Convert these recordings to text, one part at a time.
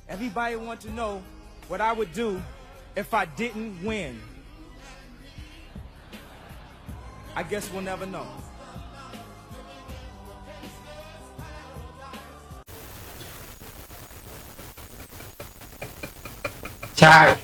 Everybody want to know what I would do if I didn't win. I guess we'll never know. Chai,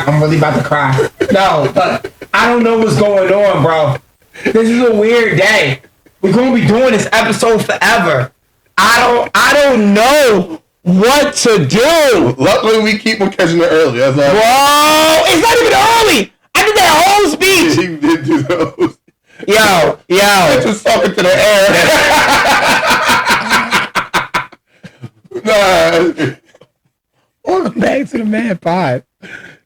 I'm really about to cry. No, but I don't know what's going on, bro. This is a weird day. We're gonna be doing this episode forever. I don't know what to do. Luckily, we keep on catching it early. That's all. Bro, it's not even early. I did that whole speech. He did do those. Yo. Just talking to the air. Nah. Welcome back to the Man Pod.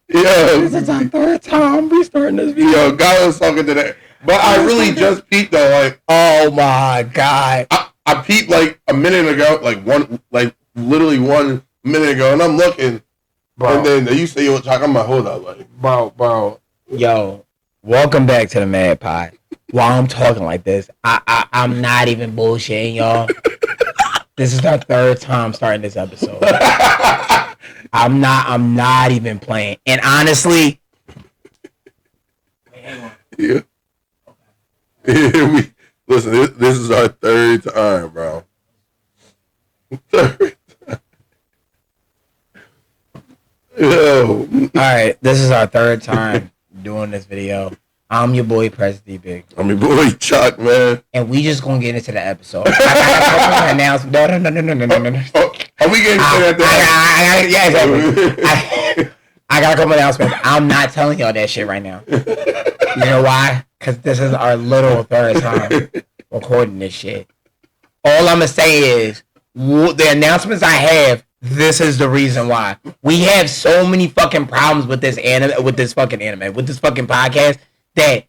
Yo. This is our third time we starting this video. Yo, God was talking to the. But I really just peeped though. Like, oh my God. I peeped like a minute ago, literally 1 minute ago, and I'm looking, bro. And then you say, "Yo, Chuck," I'm like, "Hold up, like, bro, yo, welcome back to the Mad Pod." While I'm talking like this, I'm not even bullshitting, y'all. This is our third time starting this episode. I'm not even playing, and honestly, yeah. Listen, this is our third time, bro. Third time. Yo. Alright, this is our third time doing this video. I'm your boy, Press D Big. I'm your boy, Chuck, man. And we just gonna get into the episode. I got a announcement. No. Oh, are we getting to that? Yeah, exactly. I got a couple announcements. I'm not telling y'all that shit right now. You know why? Because this is our literal third time recording this shit. All I'm going to say is, the announcements I have, this is the reason why. We have so many fucking problems with this fucking podcast, that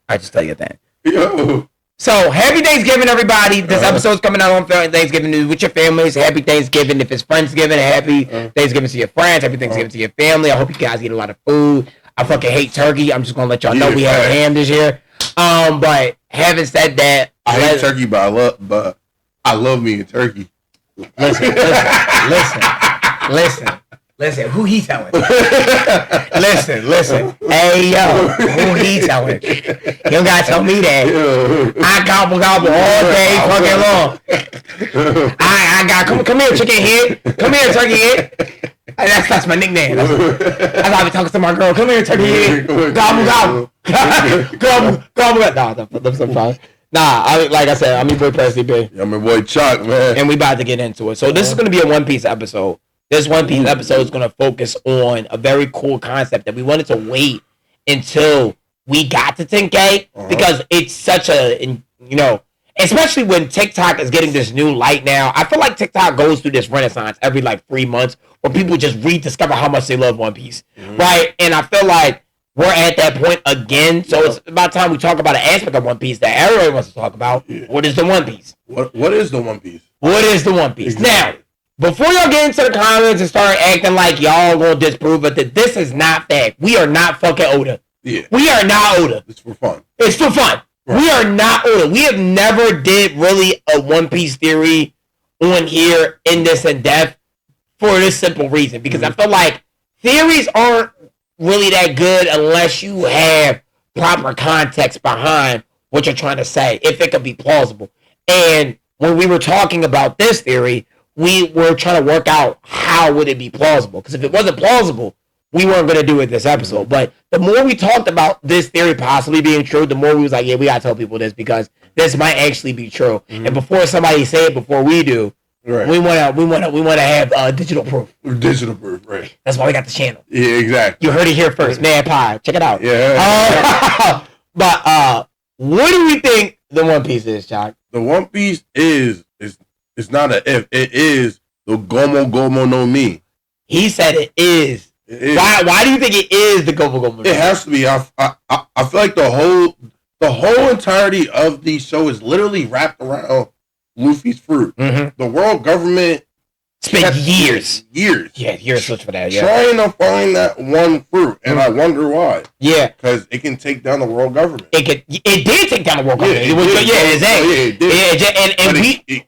I just tell you that. Yo. So, happy Thanksgiving, everybody. This episode's coming out on Thanksgiving with your families. Happy Thanksgiving. If it's Friendsgiving, happy Thanksgiving to your friends. Happy Thanksgiving to your family. I hope you guys eat a lot of food. I fucking hate turkey. I'm just going to let y'all know we have a ham this year. But having said that, I hate turkey, but I love me a turkey. Listen, who he telling? Listen. Hey, yo, who he telling? You don't gotta tell me that. I gobble all day fucking long. I got, come here, chicken head. Come here, turkey head. That's my nickname. That's how I be talking to my girl. Come here, turkey head. Gobble. Nah, like I said, I'm your boy, Presley B. I'm your boy, Chuck, man. And we about to get into it. So this is going to be a One Piece episode. This One Piece episode is going to focus on a very cool concept that we wanted to wait until we got to 10K because it's such a, especially when TikTok is getting this new light now. I feel like TikTok goes through this renaissance every 3 months where people just rediscover how much they love One Piece, right? And I feel like we're at that point again. So it's about time we talk about an aspect of One Piece that everybody wants to talk about. Yeah. What is the One Piece? What is the One Piece? What is the One Piece? Exactly. Now, before y'all get into the comments and start acting like y'all gonna disprove it, that this is not fact. We are not fucking Oda. Yeah. We are not Oda. It's for fun. It's for fun. Right. We are not Oda. We have never did really a One Piece theory on here in this in depth for this simple reason. Because I feel like theories aren't really that good unless you have proper context behind what you're trying to say, if it could be plausible. And when we were talking about this theory, we were trying to work out how would it be plausible. Because if it wasn't plausible, we weren't going to do it this episode. But the more we talked about this theory possibly being true, the more we was like, yeah, we got to tell people this because this might actually be true. And before somebody say it before we do, right, we want to have digital proof. Digital proof, right. That's why we got the channel. Yeah, exactly. You heard it here first. Man Pie. Check it out. Yeah. But what do we think the One Piece is, Chuck? The One Piece is it's not a if. It is the Gomu no Mi. He said it is. Why do you think it is the Gomu no Mi? It has to be. I feel like the whole entirety of the show is literally wrapped around Luffy's fruit. The world government spent years. Yeah, years search for that. Yeah, trying to find that one fruit, and I wonder why. Yeah, because it can take down the world government. It did take down the world government.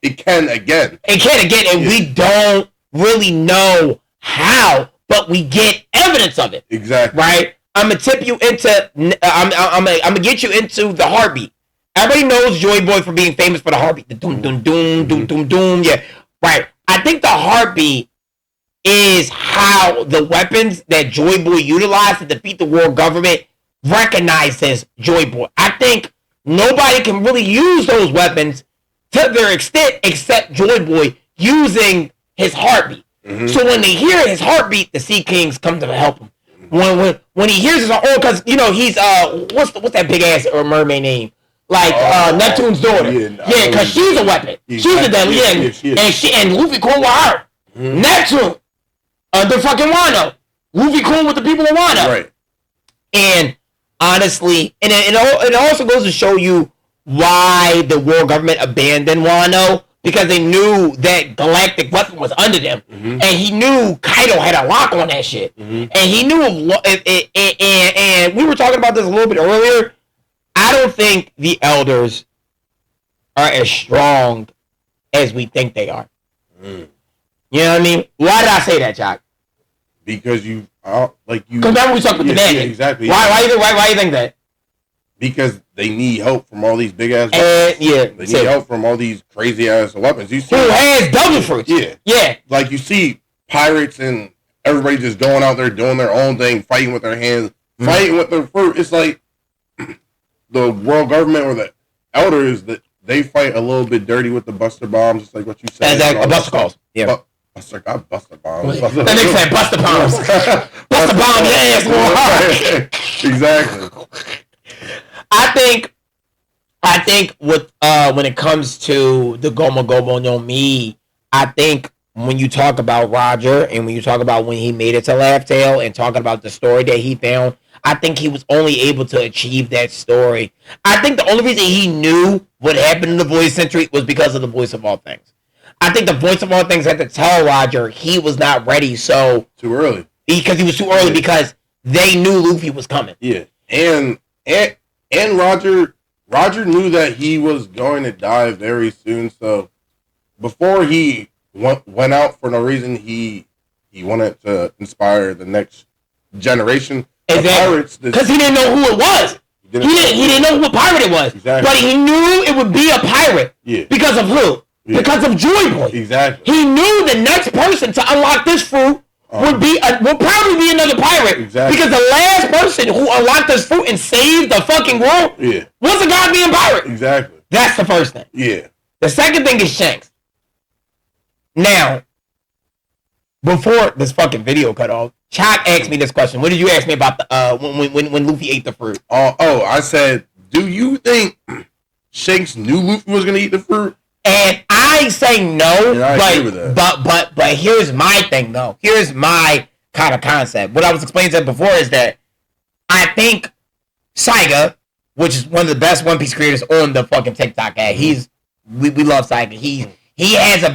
It can again. It can again, and we don't really know how, but we get evidence of it. Exactly. Right. I'm gonna tip you into. I'm gonna get you into the heartbeat. Everybody knows Joy Boy for being famous for the heartbeat. The doom doom doom doom doom doom. Yeah. Right. I think the heartbeat is how the weapons that Joy Boy utilized to defeat the world government recognizes Joy Boy. I think nobody can really use those weapons to their extent except Joy Boy using his heartbeat. So when they hear his heartbeat, the Sea Kings come to help him. When he hears his because he's what's that big ass mermaid name? Like Neptune's daughter. Yeah, because she's a weapon. She's a deadly and Luffy cool with her. Neptune, the fucking Wano. Luffy cool with the people of Wano. Right. And honestly, and it also goes to show you why the world government abandoned Wano, because they knew that galactic weapon was under them, and he knew Kaido had a lock on that shit, and he knew and we were talking about this a little bit earlier. I don't think the elders are as strong as we think they are. You know what I mean? Why did I say that, Jock? Because because remember we talked about the dad. Yeah, exactly. Why you think that? Because they need help from all these big ass weapons. They need help from all these crazy ass weapons. You see who has double fruits? Yeah. Like you see pirates and everybody just going out there doing their own thing, fighting with their hands, fighting with their fruit. It's like the world government or the elders that they fight a little bit dirty with the buster bombs, just like what you said. Buster calls. Yeah. Buster bombs. That nigga said buster bombs. Buster bomb your ass more hard. Exactly. I think with when it comes to the Gomu Gomu no Mi, I think when you talk about Roger and when you talk about when he made it to Laugh Tale and talking about the story that he found, I think he was only able to achieve that story. I think the only reason he knew what happened in the Voice Century was because of the Voice of All Things. I think the Voice of All Things had to tell Roger he was not ready, so too early. Because he was too early because they knew Luffy was coming. Yeah. And Roger knew that he was going to die very soon, so before he went out for no reason, he wanted to inspire the next generation of pirates. Because he didn't know who it was. He didn't know what pirate it was. Exactly. But he knew it would be a pirate. Yeah. Because of who? Yeah. Because of Joy Boy. Exactly. He knew the next person to unlock this fruit would probably be another pirate. Exactly. Because the last person who unlocked this fruit and saved the fucking world was a goddamn pirate. Exactly. That's the first thing. Yeah. The second thing is Shanks. Now, before this fucking video cut off, Chak asked me this question. What did you ask me about the when Luffy ate the fruit? I said, do you think Shanks knew Luffy was gonna eat the fruit? And I say no, but here's my thing though. Here's my kind of concept. What I was explaining to before is that I think Saiga, which is one of the best One Piece creators on the fucking TikTok ad, we love Saiga. He has a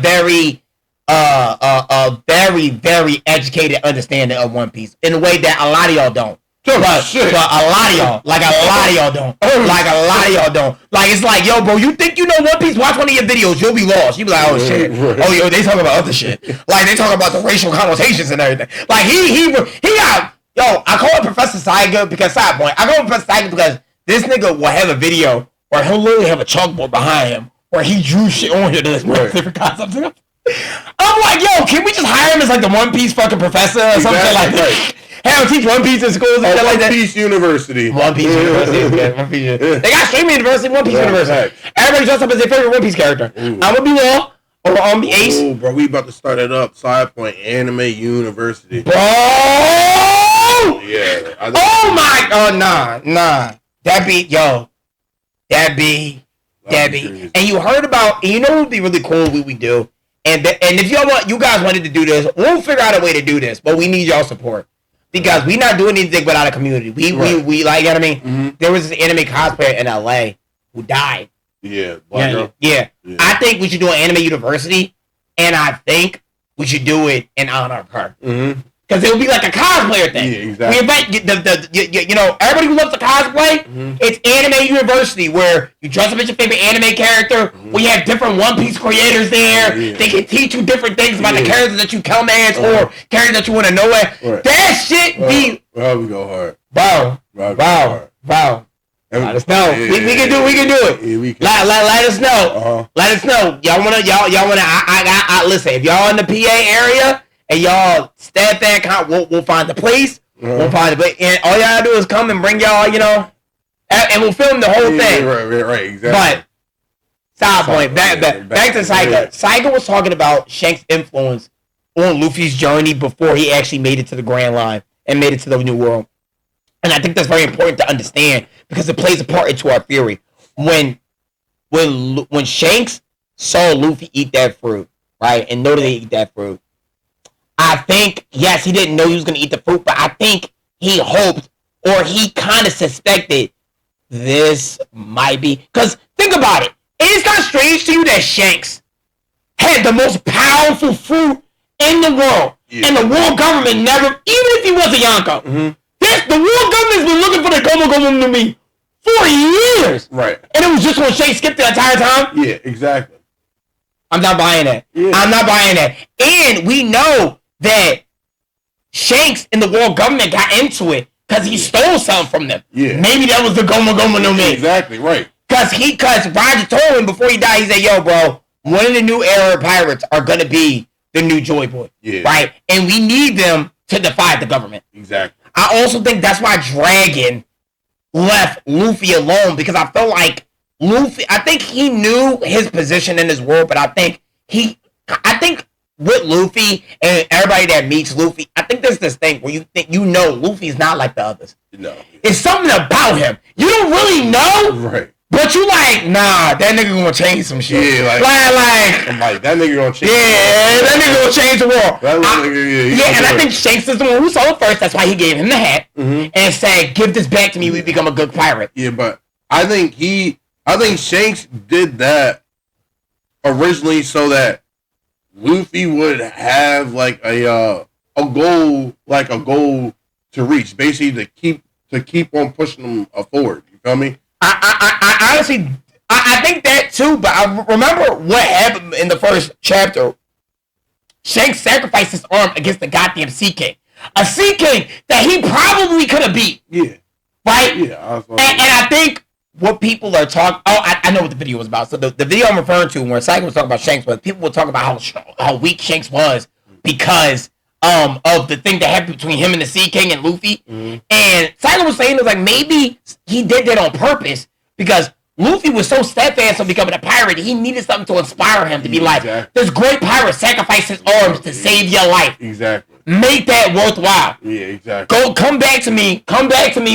very, very educated understanding of One Piece in a way that a lot of y'all don't. But a lot of y'all, like a lot of y'all don't. Like a lot of y'all don't. Like it's like, yo, bro, you think you know One Piece? Watch one of your videos, you'll be lost. You'll be like, oh shit. Oh, yo, they talking about other shit. Like they talking about the racial connotations and everything. Like he got, yo, I call him Professor Saiga because side point. I call him Professor Saiga because this nigga will have a video where he'll literally have a chalkboard behind him where he drew shit on here to different concepts. I'm like, yo, can we just hire him as like the One Piece fucking professor or something like that? Have him teach One Piece in schools and shit like that. One Piece University. One Piece University is good. One Piece University. They got Streaming University, One Piece University. Everybody dressed up as their favorite One Piece character. I'm gonna be Law or I'm be Ace. Oh, bro, we about to start it up. Side point Anime University. Bro! Yeah. Oh my god, nah. That be. And you heard about, and you know what would be really cool what we do? And if you guys wanted to do this, we'll figure out a way to do this, but we need y'all support. Because we not doing anything without a community. We like, you know what I mean? Mm-hmm. There was this anime cosplayer in LA who died. Yeah. Yeah. I think we should do an anime university, and I think we should do it in honor of her. Mm-hmm. Because it would be like a cosplayer thing. Yeah, exactly. We invite you know, everybody who loves to cosplay. Mm-hmm. It's Anime University, where you dress up as your favorite anime character. Mm-hmm. We have different One Piece creators there. Yeah. They can teach you different things about the characters that you come as or characters that you want to know at. Right. That shit be. Well, we go hard, bro. Let us know. We can do it. Yeah, we can. Let us know. Let us know. Y'all wanna. I listen. If y'all in the PA area. And y'all stab that we'll find the place. We'll find the place. And all y'all gotta do is come and bring y'all, you know, and we'll film the whole thing. Right, exactly. But side point, back to Saiga. Yeah. Saiga was talking about Shanks' influence on Luffy's journey before he actually made it to the Grand Line and made it to the New World. And I think that's very important to understand because it plays a part into our theory. When Shanks saw Luffy eat that fruit, right, and know that they eat that fruit, I think, yes, he didn't know he was going to eat the fruit, but I think he hoped or he kind of suspected this might be. Because think about it. It's not strange to you that Shanks had the most powerful fruit in the world. Yeah. And the world government never, even if he was a Yonko, the world government's been looking for the Gomu to me for years. Right. And it was just when Shanks skipped the entire time. Yeah, exactly. I'm not buying that. Yeah. I'm not buying that. And we know that Shanks and the world government got into it because he stole something from them. Yeah. Maybe that was the Gomu no Mi. Exactly, right. Because Roger told him before he died, he said, yo, bro, one of the new era pirates are going to be the new Joy Boy. Yeah. Right? And we need them to defy the government. Exactly. I also think that's why Dragon left Luffy alone because I felt like Luffy, I think he knew his position in this world, but I think with Luffy and everybody that meets Luffy, I think there's this thing where you think Luffy's not like the others. No. It's something about him. You don't really know. Right. But you like, nah, that nigga gonna change some shit. Yeah, like that nigga gonna change. Yeah, that nigga gonna change the world. And I think Shanks is the one who saw it first. That's why he gave him the hat and said, "Give this back to me. We become a good pirate." Yeah, but I think Shanks did that originally so that Luffy would have like a goal to reach, basically to keep on pushing him forward. You feel me? I honestly, I think that too, but I remember what happened in the first chapter. Shanks sacrificed his arm against the goddamn Sea King. A Sea King that he probably could have beat. Yeah. Right? Yeah. And I think what people are talking... Oh, I know what the video was about. So the video I'm referring to where Saiga was talking about Shanks, but people were talking about how weak Shanks was because of the thing that happened between him and the Sea King and Luffy. And Saiga was saying it was like maybe he did that on purpose because Luffy was so steadfast on becoming a pirate, he needed something to inspire him to be like, this great pirate sacrificed his arms to save your life. Exactly. Make that worthwhile. Yeah, exactly. Come back to me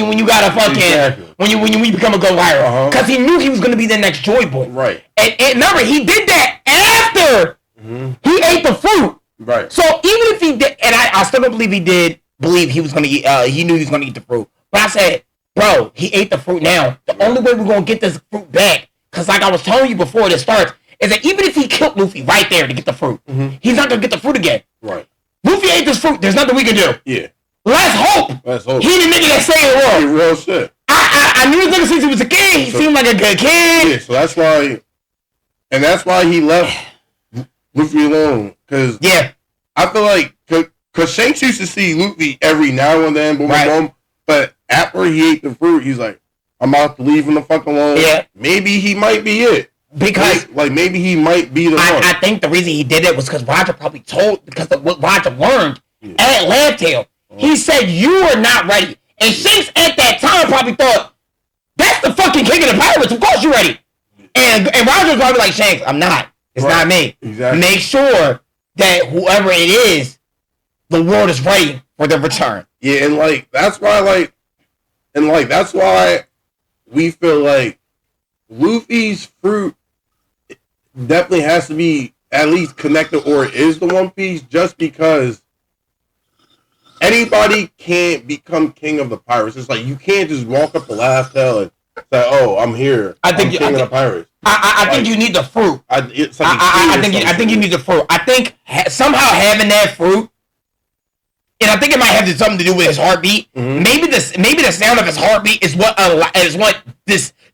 when you got a fucking when we become a good pirate. Because he knew he was gonna be the next Joy Boy. Right. And remember, he did that after he ate the fruit. Right. So even if he did, and I still don't believe he did believe he was gonna eat. He knew he was gonna eat the fruit. But I said, bro, he ate the fruit now. The only way we're going to get this fruit back, because like I was telling you before this starts, is that even if he killed Luffy right there to get the fruit, he's not going to get the fruit again. Right. Luffy ate this fruit. There's nothing we can do. Yeah. Let's hope. He the nigga that saved the world. Real shit. I knew his nigga since he was a kid. He seemed like a good kid. Yeah, so that's why he left Luffy alone. Because I feel like, because Shanks used to see Luffy every now and then, boom, but after he ate the fruit, he's like, I'm out to leave him the fuck alone. Yeah. Maybe he might be it. Because maybe he might be the one. I think the reason he did it was because Roger probably because of what Roger learned at Labtail. He said, you are not ready. And Shanks at that time probably thought, that's the fucking king of the pirates. Of course you're ready. And Roger was probably like, Shanks, I'm not. It's not me. Exactly. Make sure that whoever it is, the world is ready for the return. Yeah, and that's why we feel like Luffy's fruit definitely has to be at least connected or is the One Piece, just because anybody can't become king of the pirates. It's like you can't just walk up the last hill oh, I'm here. I'm king of the pirates. I think you need the fruit. I think you need the fruit. I think somehow having that fruit, and I think it might have something to do with his heartbeat. Mm-hmm. Maybe the sound of his heartbeat is what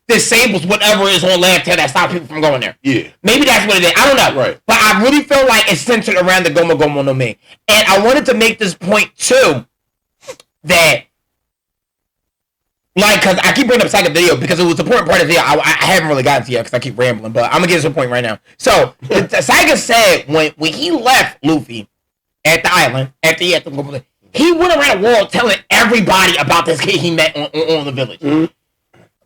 disables whatever is on left here that stops people from going there. Yeah. Maybe that's what it is. I don't know. Right. But I really feel like it's centered around the Gomu Gomu no Mi. And I wanted to make this point too, that, like, because I keep bringing up Saiga video because it was an important part of the video. I haven't really gotten to yet because I keep rambling, but I'm going to get to the point right now. So, Saiga said when he left Luffy at the island, he went around the world telling everybody about this kid he met on the village. Mm-hmm.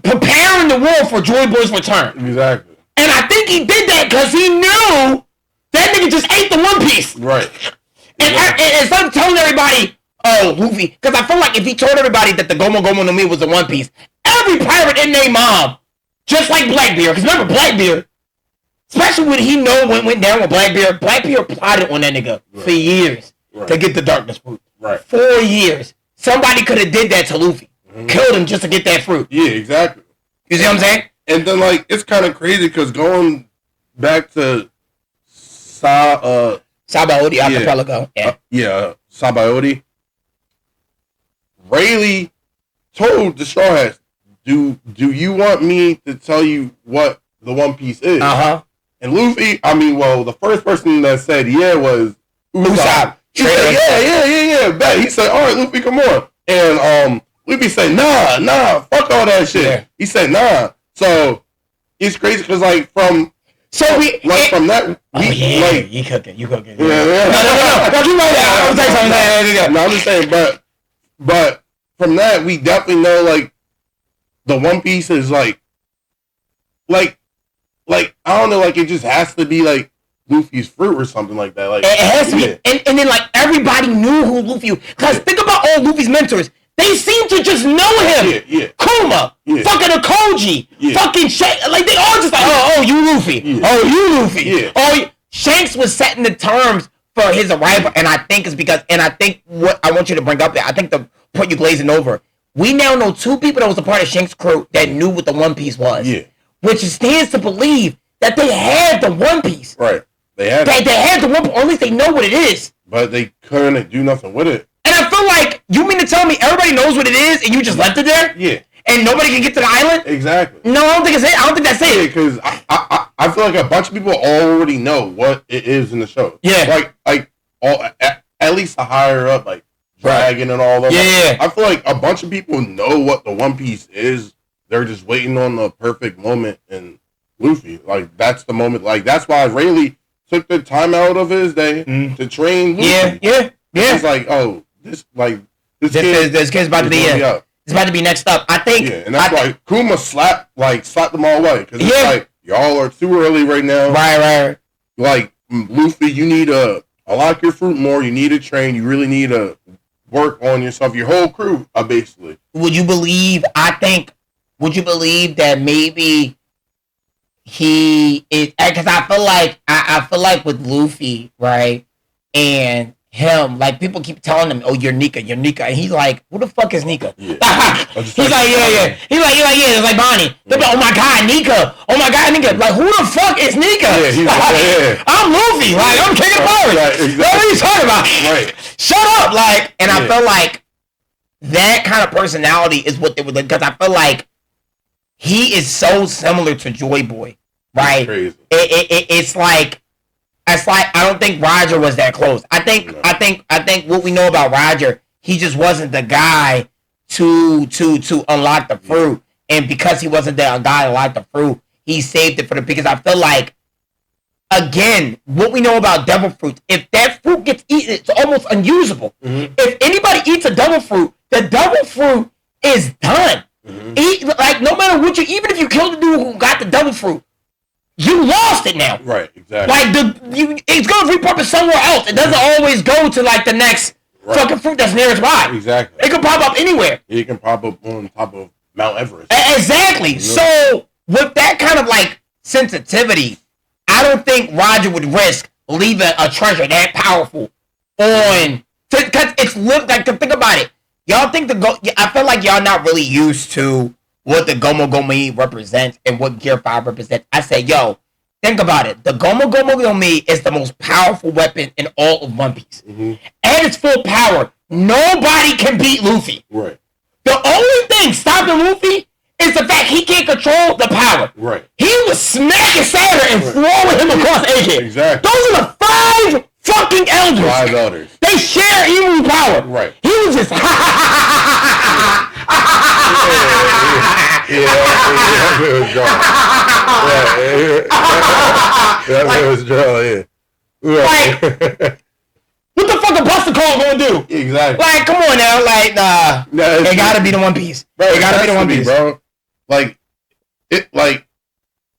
Preparing the world for Joy Boy's return. Exactly. And I think he did that because he knew that nigga just ate the One Piece. Right. And instead of telling everybody, oh, Luffy, because I feel like if he told everybody that the Gomu Gomu no Mi was the One Piece, every pirate in their mom, just like Blackbeard, because remember Blackbeard, especially when he went down with Blackbeard plotted on that nigga for years to get the darkness fruit. Right. 4 years. Somebody could have did that to Luffy. Mm-hmm. Killed him just to get that fruit. Yeah, exactly. You see what I'm saying? And then, like, it's kind of crazy because going back to Sabaody Archipelago. Sabaody. Rayleigh told the Straw Hats, do you want me to tell you what the One Piece is? Uh-huh. And Luffy, the first person that said yeah was Usopp. He said, yeah, bet. He said, all right, Luffy, come on. And Luffy said, nah, fuck all that shit. Yeah. He said, nah. So it's crazy because from that, you cooking. Yeah. No, you know that. I'm saying something. No, I'm just saying, but from that, we definitely know the One Piece is like I don't know, it just has to be Luffy's fruit or something like that. It has to be, and then everybody knew who Luffy was. Because think about all Luffy's mentors. They seem to just know him. Yeah. Kuma, fucking Akoji, fucking Shanks. They all just oh, you Luffy. Yeah. Oh, you Luffy. Yeah. Oh, Shanks was setting the terms for his arrival, and I think it's because, and I think what I want you to bring up there, I think the point you're glazing over, we now know 2 people that was a part of Shanks' crew that knew what the One Piece was. Yeah. Which stands to believe that they had the One Piece. Right. They had the One Piece, or at least they know what it is. But they couldn't do nothing with it. And I feel like, you mean to tell me everybody knows what it is and you just left it there? Yeah. And nobody can get to the island? Exactly. No, I don't think that's it. Because I feel like a bunch of people already know what it is in the show. Yeah. At least the higher up, Dragon and all that. Yeah. I feel like a bunch of people know what the One Piece is. They're just waiting on the perfect moment in Luffy. That's the moment. That's why Rayleigh took the time out of his day to train Luffy. Yeah. He's this kid's about to be it's about to be next up. I think. Yeah, and that's why Kuma slapped them all away because it's y'all are too early right now. Right. Luffy, you need to unlock your fruit more. You need to train. You really need to work on yourself. Your whole crew, basically. Would you believe that maybe he is? Because I feel like with Luffy, right, and him, people keep telling him, oh, you're Nika, and he's like, who the fuck is Nika? Yeah. He's like, yeah. He's like, it's like Bonnie. They're like, oh my god, Nika. Who the fuck is Nika? Yeah, he's like, I'm Luffy. I'm King of the Pirates. Right, exactly. What are you talking about? Right. Shut up. And I feel like that kind of personality is what they would, because I feel like he is so similar to Joy Boy, right? Crazy. It's like I don't think Roger was that close. I think what we know about Roger, he just wasn't the guy to unlock the fruit, and because he wasn't the guy to unlock the fruit, he saved it for because I feel like, again, what we know about devil fruit, if that fruit gets eaten, it's almost unusable. Mm-hmm. If anybody eats a devil fruit, the devil fruit is done. Mm-hmm. No matter what even if you kill the dude who got the devil fruit, you lost it now. Right, exactly. It's going to repurpose somewhere else. It doesn't always go to the next fucking fruit that's nearest by. Exactly. It can pop up anywhere. It can pop up on top of Mount Everest. Exactly. Mm-hmm. So with that kind of sensitivity, I don't think Roger would risk leaving a treasure that powerful on, because it's think about it. Y'all think I feel like y'all not really used to what the Gomu Gomu represents and what Gear 5 represents, I say, yo, think about it. The Gomu Gomu Gomu is the most powerful weapon in all of One Piece. Mm-hmm. At its full power, nobody can beat Luffy. Right. The only thing stopping Luffy is the fact he can't control the power. Right. He was smacking Saturn and throwing him across AK. Exactly. Those are the 5 fucking elders. 5 elders. They share Emu power. Right. He was just Yeah, it was drawing. Yeah, it was drawing. Like, what the fuck a Buster Call gonna do? Exactly. Like, come on now. Like, nah. It gotta be the One Piece. Bro, it gotta be the One Piece, bro.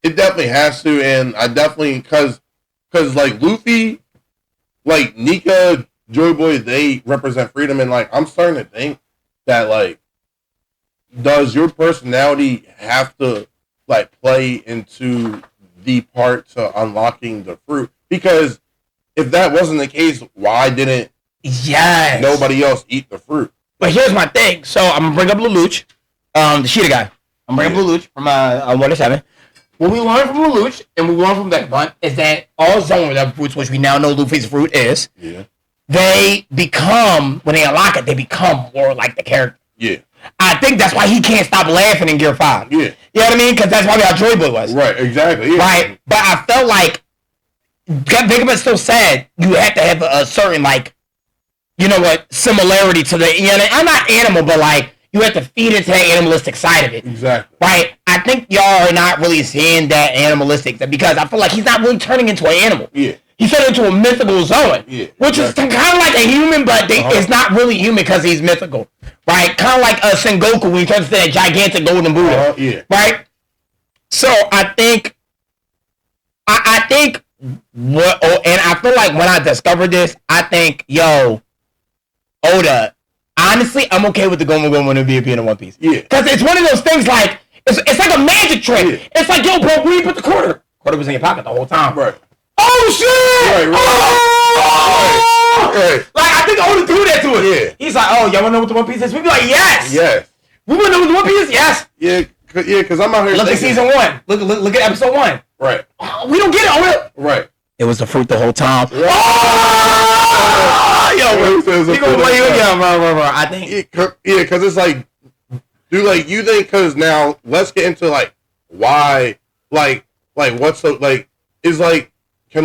It definitely has to, and I definitely cause like Luffy, like Nika, Joy Boy, they represent freedom, and like I'm starting to think that like, does your personality have to like play into the part to unlocking the fruit? Because if that wasn't the case, why didn't nobody else eat the fruit? But here's my thing. So I'm gonna bring up Lelouch, the Sheeta guy. I'm bringing up Lelouch from 1 to 7. What we learned from Lelouch and we learned from Vegapunk is that all Zone Level fruits, which we now know Luffy's fruit is, they become, when they unlock it, they become more like the character. Yeah. I think that's why he can't stop laughing in Gear 5. Yeah. You know what I mean? Because that's why our Joy Boy was. Right, exactly. Yeah. Right? But I felt like Vegapunk still said you have to have a certain, like, you know what, similarity to the, you know, I'm not animal, but like, you have to feed into that animalistic side of it. Exactly. Right? I think y'all are not really seeing that animalistic, because I feel like he's not really turning into an animal. Yeah. He's turning into a mythical Zoan. Yeah. Which is kind of like a human, but it's not really human because he's mythical. Right? Kind of like Sengoku when he turns into that gigantic golden Buddha. Yeah. Right? So I think what, and I feel like when I discovered this, I think, yo, Oda, honestly, I'm okay with the Gomu Gomu no VIP in One Piece. Yeah. Because it's one of those things like, it's like a magic trick. Yeah. It's like, yo, bro, where you put the quarter? Quarter was in your pocket the whole time. Right. Oh, shit! Right. Oh! Right. Like, I think Oda threw that to us. Yeah. He's like, oh, y'all want to know what the One Piece is? We'd be like, yes! Yes. We want to know what the One Piece is? Yes! Yeah, because I'm out here Look at season 1. Look at episode 1. Right. We don't get it, Oda. Right. It was the fruit the whole time. Right. Oh! Yo, he gonna play you again, bro. I think. Yeah, because it's like, dude, like, you think, because now, let's get into, like, why, like what's the, like, is, like, can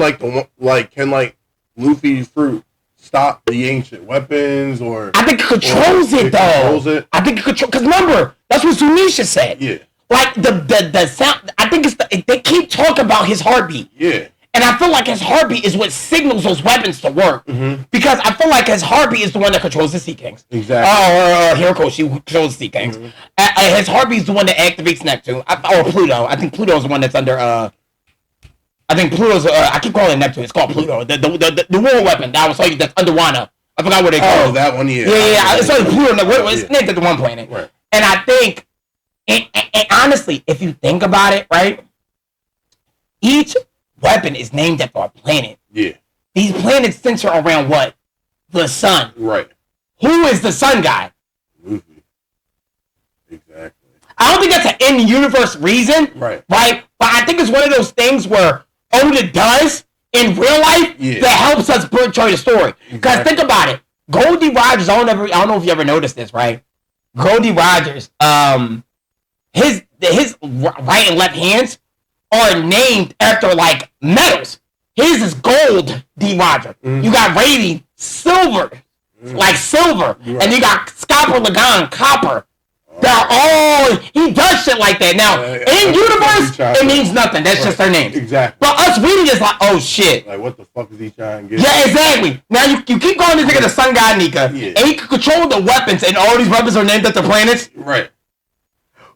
Luffy fruit stop the ancient weapons, or? I think it controls it, though. Controls it? I think it controls, because remember, that's what Zunisha said. Yeah. Like, the sound, I think they keep talking about his heartbeat. Yeah. And I feel like his heartbeat is what signals those weapons to work. Mm-hmm. Because I feel like his heartbeat is the one that controls the Sea Kings. Exactly. Hiroko, she controls the Sea Kings. Mm-hmm. His heartbeat is the one that activates Neptune. Or Pluto. I think Pluto's the one that's under, I think Pluto's, I keep calling it Neptune. It's called Pluto. The war weapon that I was talking, that's under Wano. I forgot what they call it. Oh, that one, yeah. Yeah. It's like Pluto. It's named after one planet. Right. And I think, and honestly, if you think about it, right, each weapon is named after a planet. Yeah. These planets center around what? The sun. Right. Who is the sun guy? Luffy. Exactly. I don't think that's an in-universe reason. Right. Right? But I think it's one of those things where Oda does in real life that helps us portray the story. Because think about it. Goldie Rogers, I don't know if you ever noticed this, right? Goldie Rogers, his right and left hands are named after, like, metals. His is gold, D. Roger. Mm-hmm. You got Radiant, silver, like silver. Right. And you got Scopper Lagan, copper. They're all, he does shit like that. Now, in universe, it means nothing. That's just their names. Exactly. But us reading is like, oh shit. Like, what the fuck is he trying to get? Yeah, exactly. Now, you keep calling this nigga the sun god, Nika. Yeah. And he can control the weapons, and all these weapons are named after planets. Right.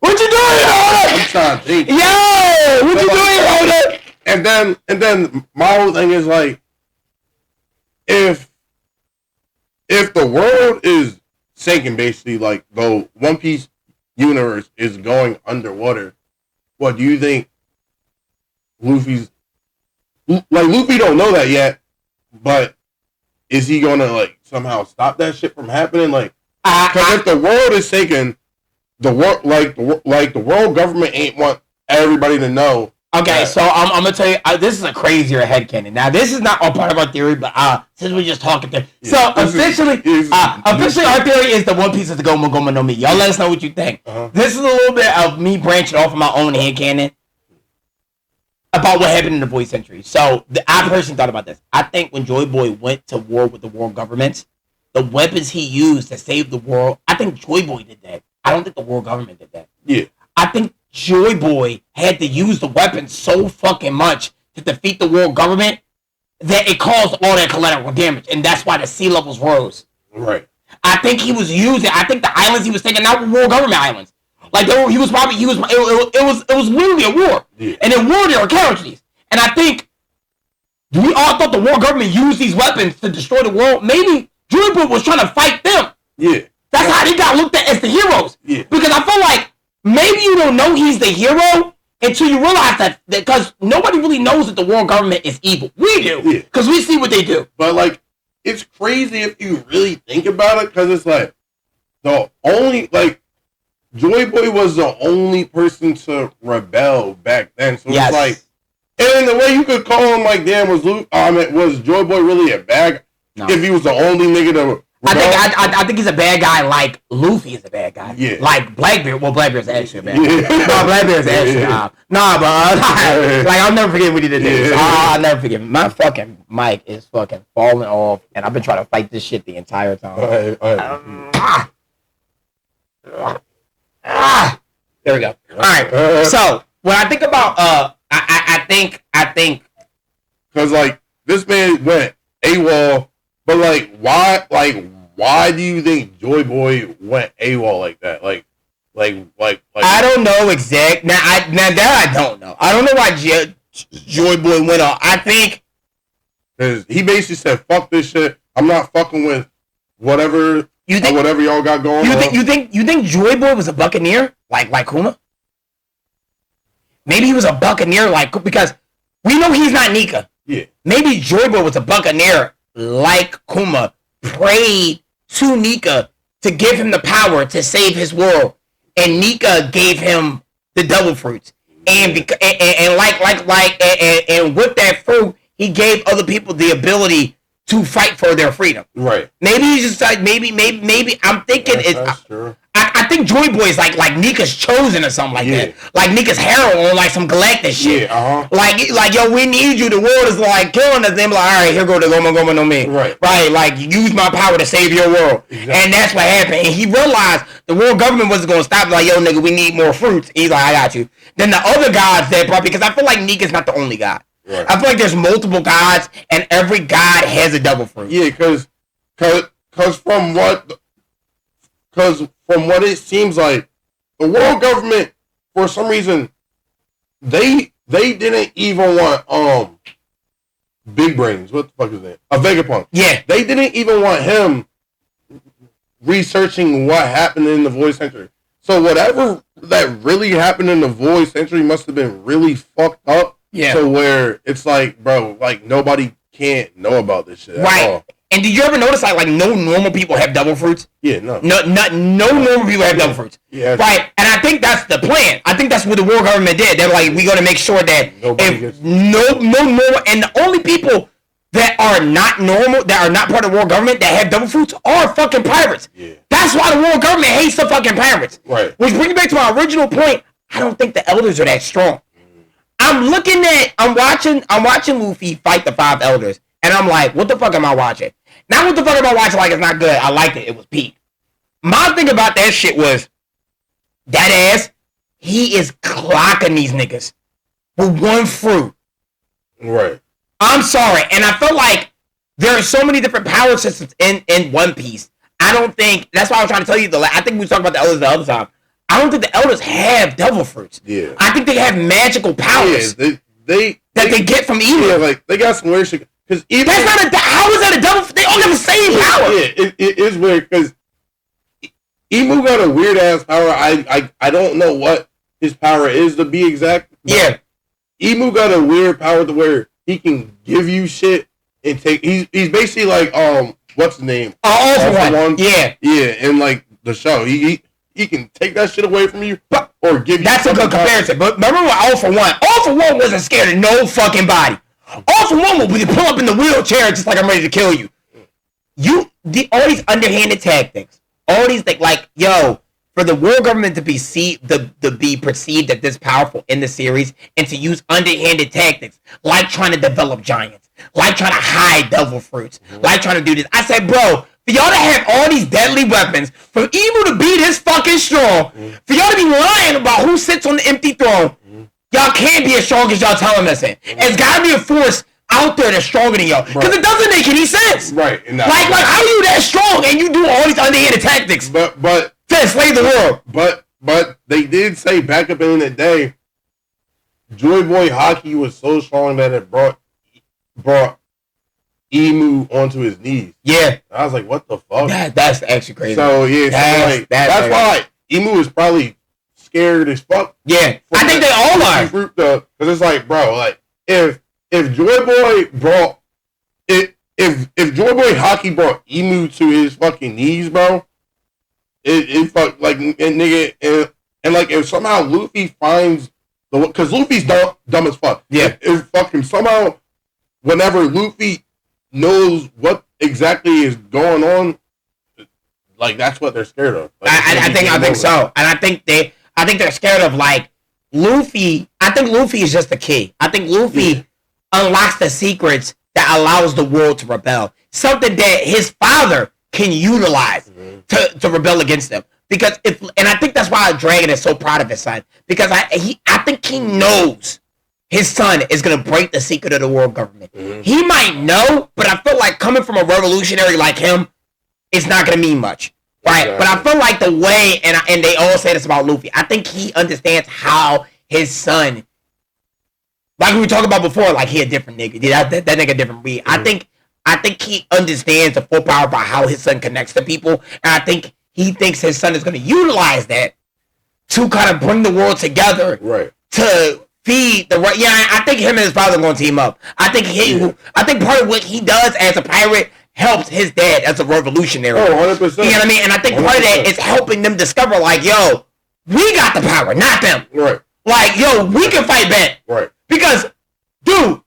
What you doing, Oda? I'm trying to think. Yo, what you doing, Oda? And then my whole thing is like, if the world is sinking, basically, like the One Piece universe is going underwater, what do you think Luffy don't know that yet, but is he gonna, like, somehow stop that shit from happening? Like, because if the world is sinking, the world government ain't want everybody to know. Okay, so I'm gonna tell you, this is a crazier headcanon. Now, this is not all part of our theory, but since we're just talking, so officially, our theory is the One Piece is the Goma Goma no Mi. Y'all let us know what you think. This is a little bit of me branching off of my own headcanon about what happened in the void century. So I personally thought about this. I think when Joy Boy went to war with the world governments, the weapons he used to save the world, I think Joy Boy did that. I don't think the world government did that. Yeah, I think Joy Boy had to use the weapons so fucking much to defeat the world government that it caused all that collateral damage, and that's why the sea levels rose. Right. I think he was using. I think the islands he was taking out were world government islands. Like it was literally a war, and in war there are casualties. And I think we all thought the world government used these weapons to destroy the world. Maybe Joy Boy was trying to fight them. Yeah. That's how they got looked at as the heroes. Yeah. Because I feel like maybe you don't know he's the hero until you realize that because nobody really knows that the world government is evil. We do. Because we see what they do. But, like, it's crazy if you really think about it because it's like the only, like, Joy Boy was the only person to rebel back then. So it's like, and the way you could call him, like, damn, was Joy Boy really a bad guy? No. If he was the only nigga to I think he's a bad guy like Luffy is a bad guy. Yeah. Like Blackbeard. Well, Blackbeard's actually a bad guy. No, Blackbeard's actually like I'll never forget what he did. I'll never forget. My fucking mic is fucking falling off, and I've been trying to fight this shit the entire time. There we go. All right. So when I think about I think because like this man went AWOL. But like, why do you think Joy Boy went AWOL like that? Like I don't know exact. Now that I don't know. I don't know why Joy Boy went off. I think because he basically said, "Fuck this shit. I'm not fucking with whatever whatever y'all got going on." You think Joy Boy was a buccaneer like Kuma? Nika. Maybe he was a buccaneer, like, because we know he's not Nika. Yeah. Maybe Joy Boy was a buccaneer like Kuma, prayed to Nika to give him the power to save his world, and Nika gave him the devil fruits, and with that fruit, he gave other people the ability to fight for their freedom. Right. Maybe he's just like maybe. I'm thinking that's true. I think Joy Boy is like Nika's chosen or something like that. Like Nika's herald or like some galactic shit. Yeah, Like yo, we need you. The world is like killing us. They're like, all right, here go the Goma Goma no Mi. Right. Like use my power to save your world. Exactly. And that's what happened. And he realized the world government wasn't going to stop. Like, yo, nigga, we need more fruits. He's like, I got you. Then the other gods that brought, because I feel like Nika's not the only god. Right. I feel like there's multiple gods, and every god has a devil fruit. Yeah, because from what it seems like, the world government, for some reason, they didn't even want Big Brains. What the fuck is that? A Vegapunk. Yeah, they didn't even want him researching what happened in the Void Century. So whatever that really happened in the Void Century must have been really fucked up. Yeah. So where it's like, bro, like nobody can't know about this shit. Right. At all. And did you ever notice like no normal people have devil fruits? Yeah, no. No normal people have devil fruits. Yeah. Right. And I think that's the plan. I think that's what the world government did. They're like, we got to make sure that no normal, and the only people that are not normal, that are not part of the world government, that have devil fruits are fucking pirates. Yeah. That's why the world government hates the fucking pirates. Right. Which brings me back to my original point. I don't think the elders are that strong. I'm watching Luffy fight the 5 elders, and I'm like, what the fuck am I watching? Not what the fuck am I watching like it's not good. I liked it. It was peak. My thing about that shit was, that ass, he is clocking these niggas with one fruit. Right. I'm sorry. And I feel like there are so many different power systems in One Piece. I don't think, that's why I was trying to tell you, I think we was talking about the elders the other time. I don't think the elders have devil fruits. Yeah. I think they have magical powers. Yeah, they get from evil. Yeah, like they got some weird shit. Because that's not how is that a devil? They all have the same power. Yeah, it is weird because Emu got a weird ass power. I don't know what his power is to be exact. Yeah. Emu got a weird power to where he can give you shit and take. He's basically like what's the name? Also one. Yeah. Yeah, in like the show, he he can take that shit away from you, or give you. That's a good comparison. But remember what All for One? All for One wasn't scared of no fucking body. All for One will pull up in the wheelchair just like I'm ready to kill you. All these underhanded tactics, all these things, like, yo, for the world government to be perceived as this powerful in the series and to use underhanded tactics, like trying to develop giants, like trying to hide devil fruits, like trying to do this. I said, bro, for y'all to have all these deadly weapons, for Emu to be this fucking strong, for y'all to be lying about who sits on the empty throne, y'all can't be as strong as y'all telling us in. It's gotta be a force out there that's stronger than y'all. Because it doesn't make any sense. Right. Like, how are you that strong and you do all these underhanded tactics? But to enslave the world. But they did say back up in the day, Joy Boy hockey was so strong that it brought Emu onto his knees. Yeah. I was like, what the fuck? That's actually crazy. So yeah, that's why Emu is probably scared as fuck. Yeah. I think they all are. Because it's like, bro, like if Joy Boy brought if Joy Boy hockey brought Emu to his fucking knees, bro. It fuck like and nigga and like if somehow Luffy finds because Luffy's dumb as fuck. Yeah. If fucking somehow whenever Luffy knows what exactly is going on, like that's what they're scared of. Like, I think so, and I think they're scared of like Luffy. I think Luffy is just the key. I think Luffy unlocks the secrets that allows the world to rebel. Something that his father can utilize to rebel against them. Because and I think that's why Dragon is so proud of his son. Because I think he knows his son is gonna break the secret of the world government. He might know, but I feel like coming from a revolutionary like him, it's not gonna mean much. Right? Exactly. But I feel like the way and they all say this about Luffy, I think he understands how his son, like we were talking about before, like he a different nigga. That nigga different breed. I think he understands the full power about how his son connects to people, and I think he thinks his son is going to utilize that to kind of bring the world together, right? To feed the right. Yeah, I think him and his father are going to team up. I think part of what he does as a pirate helps his dad as a revolutionary. Oh, 100%. You know what I mean? And I think part of that is helping them discover, like, yo, we got the power, not them. Right. Like, yo, we can fight back. Right. Because, dude,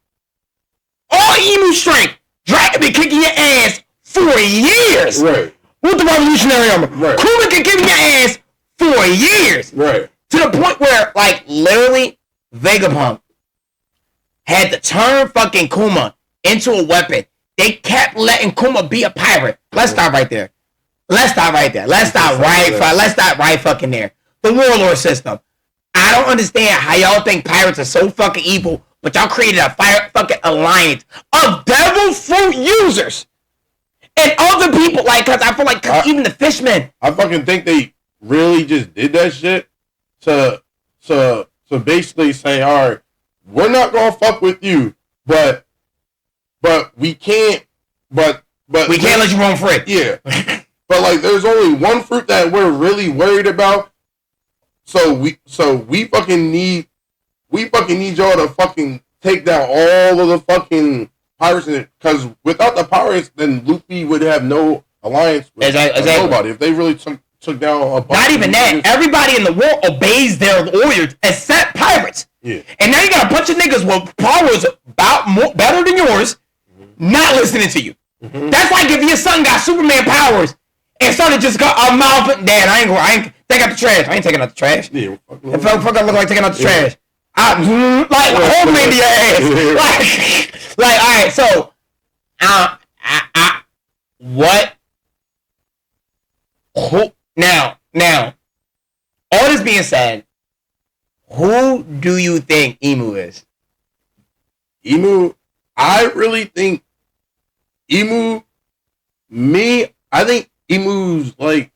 all Emu strength, Dragon been kicking your ass for years. Right. With the revolutionary armor. Right. Kuma can kick your ass for years. Right. To the point where, like, literally, Vegapunk had to turn fucking Kuma into a weapon. They kept letting Kuma be a pirate. Let's stop right there. Let's stop right fucking there. The warlord system. I don't understand how y'all think pirates are so fucking evil, but y'all created a fucking alliance of devil fruit users and other people. Like, cause I feel like even the fishmen. I fucking think they really just did that shit to basically say, all right, we're not gonna fuck with you, but we can't, but we can't let you roam free. Yeah, but like, there's only one fruit that we're really worried about. So we fucking need y'all to fucking take down all of the fucking pirates, because without the pirates, then Luffy would have no alliance with nobody. If they really took down a bunch. Not even that. Everybody in the world obeys their orders except pirates. Yeah. And now you got a bunch of niggas with powers better than yours, not listening to you. Mm-hmm. That's like if your son got Superman powers and started just got a mouth. Dad, I ain't take out the trash. I ain't taking out the trash. Yeah. If I look like taking out the trash, hold me to your ass. Like, all right. So, what? Who now? All this being said, who do you think Emu is? Emu, I really think I think Emu's like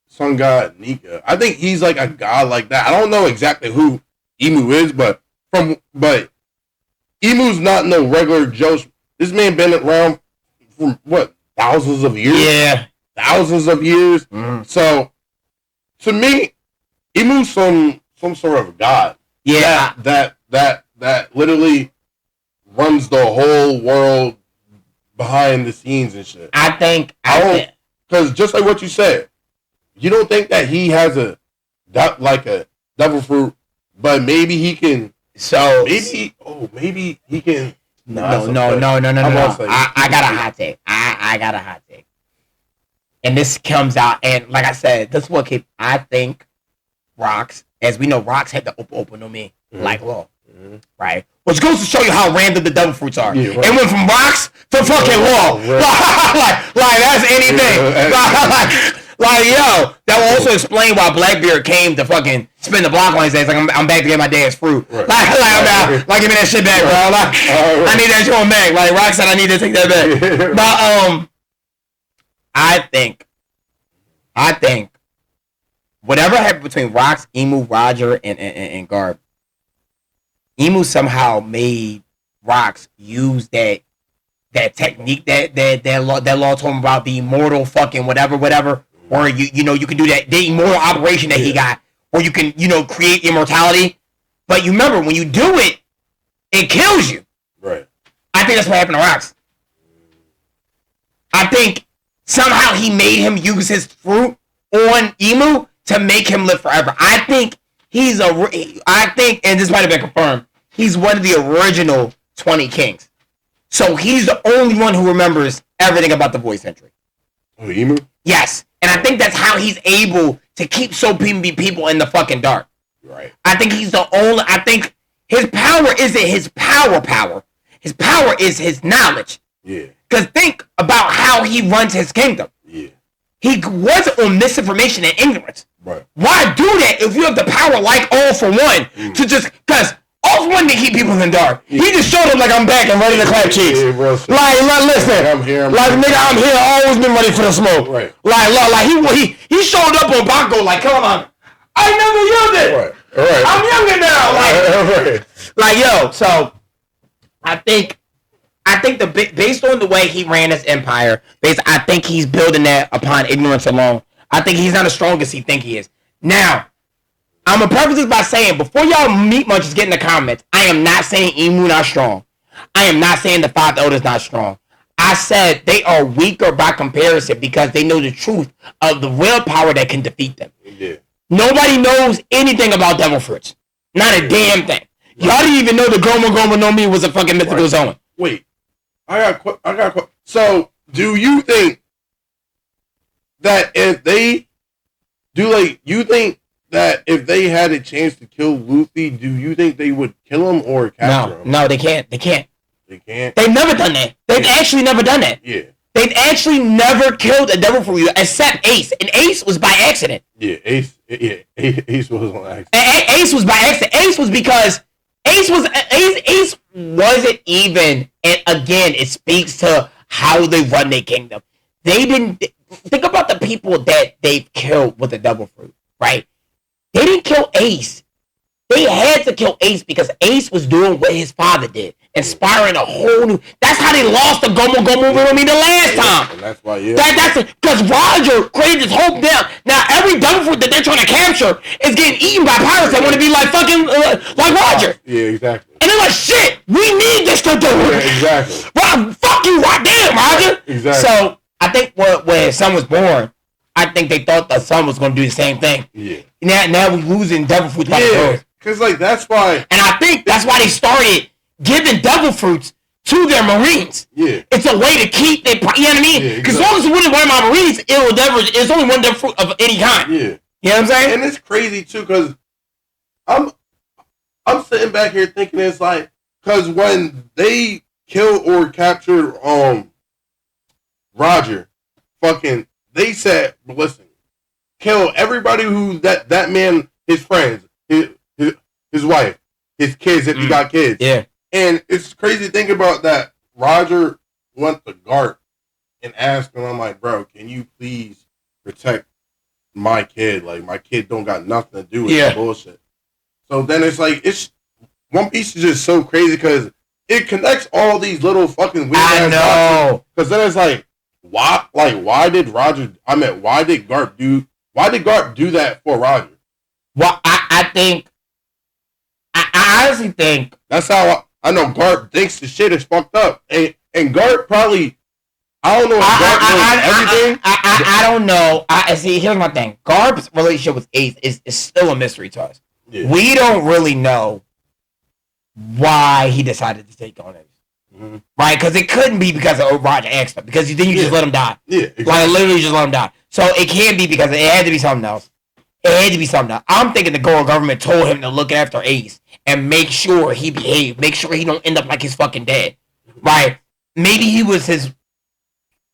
some god Nika. I think he's like a god like that. I don't know exactly who Emu is, but Emu's not no regular Joe. This man been around for what, thousands of years? Yeah. Thousands of years. Mm-hmm. So to me, Emu's some sort of god. Yeah. That literally runs the whole world behind the scenes and shit. I think because just like what you said, you don't think that he has a devil fruit, but maybe he can. So maybe he can. No. I got a hot take. I got a hot take. And this comes out, and like I said, this is what I think Rocks, as we know, Rocks had the open on me, like law, right? Which goes to show you how random the devil fruits are. Yeah, right. It went from Rocks to fucking law. Right. like that's anything. Like, yo, that will also explain why Blackbeard came to fucking spin the block on his ass. Like, I'm back to get my dad's fruit. Right. Like, give me that shit back, bro. Like, I need that shit on back. Like, Rock said I need to take that back. But, I think, whatever happened between Rocks, Emu, Roger, and Garb, Emu somehow made Rocks use that technique that law told him about, the immortal fucking whatever. Or you know you can do that the immortal operation that he got, or you can create immortality. But you remember when you do it, it kills you. Right. I think that's what happened to Rocks. I think somehow he made him use his fruit on Emu to make him live forever. I think and this might have been confirmed, he's one of the original 20 kings. So he's the only one who remembers everything about the void century. Oh, Emu? Yes. And I think that's how he's able to keep so many people in the fucking dark. Right. I think he's the only. I think his power isn't his power. His power is his knowledge. Yeah. Because think about how he runs his kingdom. Yeah. He was on misinformation and ignorance. Right. Why do that if you have the power like All for One to just because All for One to keep people in the dark? Yeah. He just showed up like I'm back and ready to clap cheeks. Yeah, like listen, I'm here. I'm here. Always been ready for the smoke. Right. Like he showed up on Baco like, come on, I never used it. Right. All right. I'm younger now. Like yo. So I think based on the way he ran his empire, I think he's building that upon ignorance alone. I think he's not as strong as he think he is. Now, I'm gonna preface this by saying, before y'all meat munchers get in the comments, I am not saying Emu not strong. I am not saying the Five Elders not strong. I said they are weaker by comparison because they know the truth of the willpower that can defeat them. Yeah. Nobody knows anything about devil fruits. Not a damn thing. Y'all didn't even know the Goma no Me was a fucking mythical zone. Wait, I got. So, do you think that if they you think that if they had a chance to kill Luffy, do you think they would kill him or capture him? No, they can't. They can't. They've never done that. They've actually never done that. Yeah. They've actually never killed a devil fruit except Ace, and Ace was by accident. Yeah, Ace was on accident. Ace was by accident. Ace was because Ace wasn't even, and again, it speaks to how they run their kingdom. They didn't think about the people that they've killed with the devil fruit, right? They didn't kill Ace. They had to kill Ace because Ace was doing what his father did, inspiring a whole new. That's how they lost the Gomu with me the last time. And that's why, That's because Roger created this whole damn. Now every devil fruit that they're trying to capture is getting eaten by pirates that want to be like fucking like Roger. Yeah, exactly. And they're like, shit, we need this to do it. Yeah, exactly. Well, fuck you, goddamn, Roger. Exactly. So I think when his son was born, I think they thought the son was going to do the same thing. Yeah. Now we're losing devil fruits. Yeah. Because, like, that's why... And I think that's why they started giving devil fruits to their Marines. Yeah. It's a way to keep it... You know what I mean? Because as long as it wasn't one of my Marines, it's only one devil fruit of any kind. Yeah. You know what I'm saying? And it's crazy, too, because I'm sitting back here thinking it's like... Because when they killed or captured Roger, fucking... They said, listen, kill everybody who... That man, his friends... His wife, his kids, if you got kids. Yeah. And it's crazy to think about that. Roger went to Garp and asked him, I'm like, bro, can you please protect my kid? Like, my kid don't got nothing to do with that bullshit. So then it's like, One Piece is just so crazy because it connects all these little fucking weird ass know. Because then it's like, why did Garp do that for Roger? Well, I honestly think that's how I know Garp thinks the shit is fucked up, and Garp probably I don't know if Garp knows everything. I don't know. See, here's my thing. Garp's relationship with Ace is still a mystery to us. Yeah. We don't really know why he decided to take on Ace. Mm-hmm. Right? Because it couldn't be because of Roger asked him. Because then you just let him die. Yeah, exactly. Like, literally just let him die. So it can't be because it had to be something else. It had to be something else. I'm thinking the government told him to look after Ace and make sure he behaved. Make sure he don't end up like his fucking dad. Right? Maybe he was his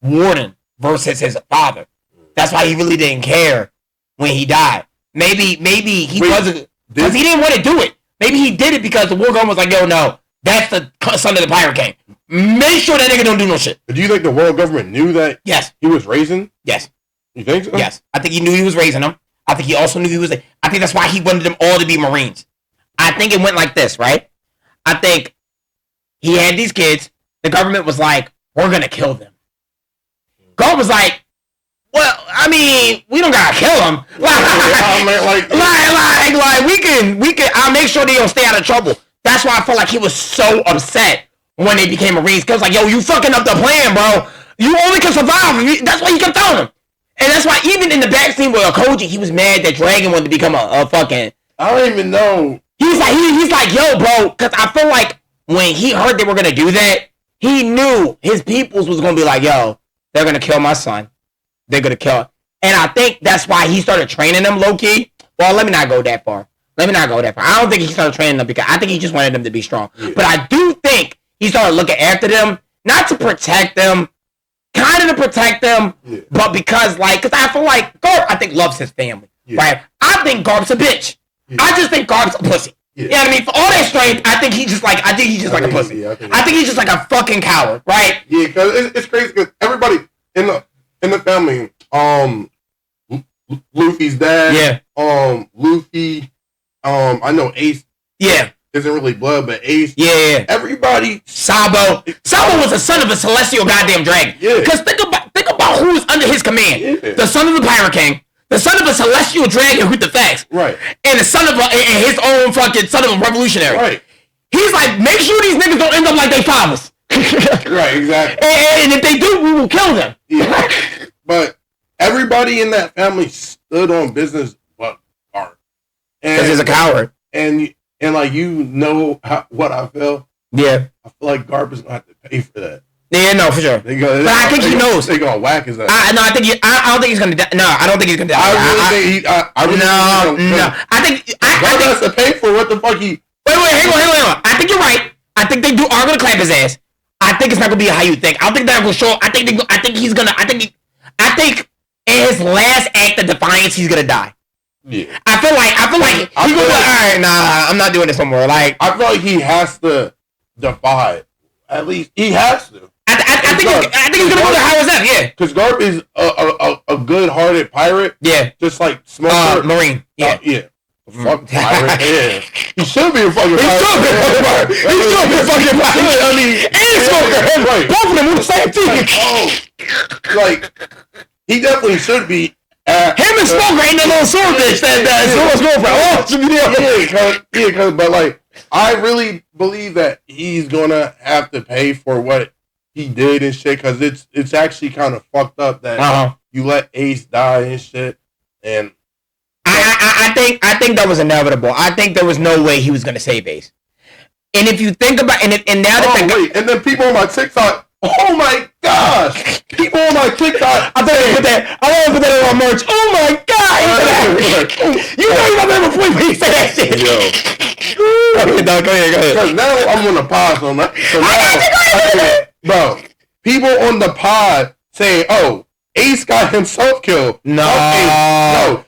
warden versus his father. That's why he really didn't care when he died. Maybe he wasn't, because he didn't want to do it. Maybe he did it because the war government was like, yo, no, that's the son of the Pirate King. Make sure that nigga don't do no shit. But do you think the world government knew that? Yes. He was raising? Yes. You think so? Yes. I think he knew he was raising them. I think he also knew he was. I think that's why he wanted them all to be Marines. I think it went like this, right? I think he had these kids. The government was like, we're gonna kill them. God was like, well, I mean, we don't gotta kill them. Like we can. I'll make sure they don't stay out of trouble. That's why I felt like he was so upset when they became Marines. Cause like, yo, you fucking up the plan, bro. You only can survive. That's why he kept telling him. And that's why even in the back scene with Koji, he was mad that Dragon wanted to become a fucking. I don't even know. He's like, yo, bro, because I feel like when he heard they were gonna do that, he knew his peoples was gonna be like, yo, they're gonna kill my son. They're gonna kill. And I think that's why he started training them low key. Well, let me not go that far. I don't think he started training them because I think he just wanted them to be strong. Yeah. But I do think he started looking after them, not to protect them. Kind of to protect them, yeah. But because I feel like Garp, I think, loves his family, yeah. Right? I think Garp's a bitch. Yeah. I just think Garp's a pussy. Yeah. You know what I mean? For all that strength, I think he's just like a pussy. Yeah, I think he's just like a fucking coward, right? Yeah, because it's crazy because everybody in the family, Luffy's dad, yeah, Luffy, I know Ace, yeah. Isn't really blood, but Ace. Yeah. Everybody. Sabo was the son of a celestial goddamn dragon. Yeah. Because think about who was under his command. Yeah. The son of the Pirate King, the son of a celestial dragon with the facts. Right. And the son of his own fucking son of a revolutionary. Right. He's like, make sure these niggas don't end up like their fathers. Right, exactly. And if they do, we will kill them. Yeah. But everybody in that family stood on business but Garp. Because he's a coward. And like, you know what I feel? Yeah. I feel like Garp is going to have to pay for that. Yeah, no, for sure. But I think he knows. They're going to whack his ass. I don't think he's going to die. No, I don't think he's going to die. I think Garp has to pay for what the fuck he... Wait, hang on. I think you're right. I think they are going to clap his ass. I think it's not going to be how you think. I don't think they're going to show... I think he's going to... I think in his last act of defiance, he's going to die. Yeah. I feel like he's gonna be like, all right, nah, I'm not doing this no more. Like, I feel like he has to defy it. At least he has to. I think he's gonna go to Howard's F, yeah. Because Garp is a good-hearted pirate. Yeah. Just like Smoker. Marine. Yeah. Yeah. Fuck pirate. Yeah. He should be a fucking pirate. He should be a fucking pirate. I mean, and Smoker. Right. Both of them were the same thing. Like, he definitely should be. Him and Smoker ain't that little sword bitch that girlfriend. But like, I really believe that he's gonna have to pay for what he did and shit, because it's actually kind of fucked up that you let Ace die and shit. And I think that was inevitable. I think there was no way he was gonna save Ace. And if you think about and now that and then people on my TikTok. Oh my gosh! People on my TikTok. I want to put that on my merch. Oh my god! You know you remember before you say that shit. Yo. Go ahead. Because now I'm on the pod on that. So bro, people on the pod saying, "Oh, Ace got himself killed." No.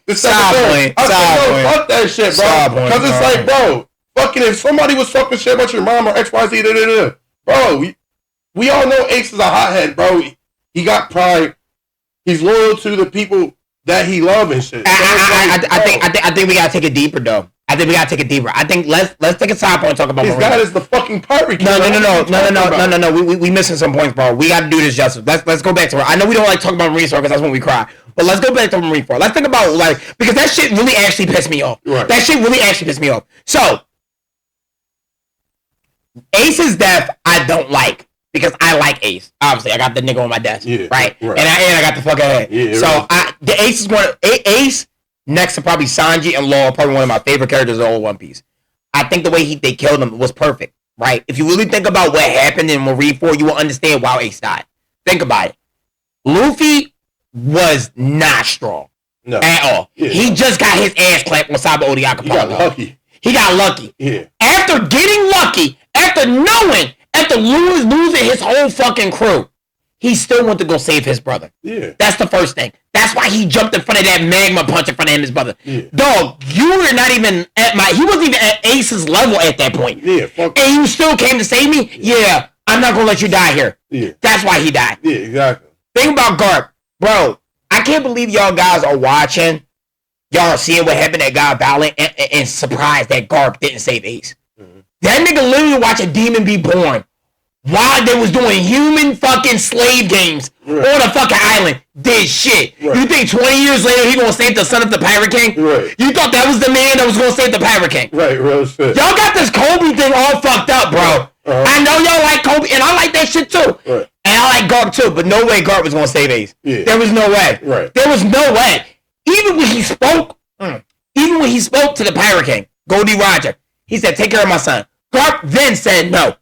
Stop fuck that shit, bro. Because it's like, bro, fucking if somebody was talking shit about your mom or XYZ, bro. We all know Ace is a hothead, bro. He got pride. He's loyal to the people that he loves and shit. I think we gotta take it deeper, though. I think let's take a side point and talk about His dad is the fucking pirate. No. We missing some points, bro. We gotta do this justice. Let's go back to her. I know we don't like talking about Marine Store because that's when we cry. But let's go back to Marine Store. Let's think about because that shit really actually pissed me off. Right. That shit really actually pissed me off. So Ace's death, I don't like. because I like Ace. Obviously, I got the nigga on my desk, right? And I got the fucking head. The Ace is Ace next to probably Sanji and Law, probably one of my favorite characters of all One Piece. I think the way they killed him was perfect, right? If you really think about what happened in Marineford, you will understand why Ace died. Think about it. Luffy was not strong at all. Yeah. He just got his ass clapped on Sabo Odi Akapala. He got lucky. Yeah. After getting lucky, after losing his whole fucking crew, he still went to go save his brother. Yeah. That's the first thing. That's why he jumped in front of that magma punch in front of him and his brother. Yeah. Dog, you were not even he wasn't even at Ace's level at that point. Yeah. And you still came to save me? Yeah. I'm not gonna let you die here. Yeah. That's why he died. Yeah, exactly. Think about Garp. Bro, I can't believe y'all guys are watching. Y'all are seeing what happened at God Valley and surprised that Garp didn't save Ace. Mm-hmm. That nigga literally watched a demon be born while they was doing human fucking slave games on a fucking island. Did shit. Right. You think 20 years later he gonna save the son of the Pirate King? Right. You thought that was the man that was gonna save the Pirate King? Right, real shit. Y'all got this Kobe thing all fucked up, bro. Uh-huh. I know y'all like Kobe, and I like that shit too. Right. And I like Garp too, but no way Garp was gonna save Ace. Yeah. There was no way. Right. There was no way. Even when he spoke to the Pirate King, Goldie Roger, he said, "Take care of my son." Garp then said no.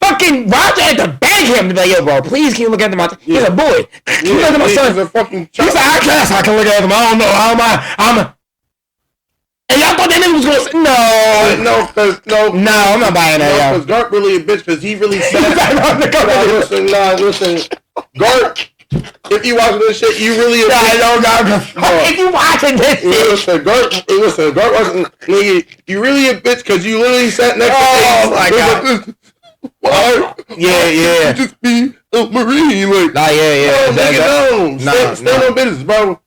Fucking Roger had to beg him to be like, "Yo, bro, please can you look after my son?" He's a boy. Can you look after my son? He's like, "I guess I can look after him. I don't know. How am I? And y'all thought that nigga was gonna say no, I'm not buying that. Because Garp really a bitch because he really said, listen, Garp. If you watching this shit, you really a bitch. If you watching this shit, Garp wasn't nigga. You really a bitch because you literally sat next to Ace. Oh my god. Why? Yeah. You just be a Marine, like. Stand on business, bro.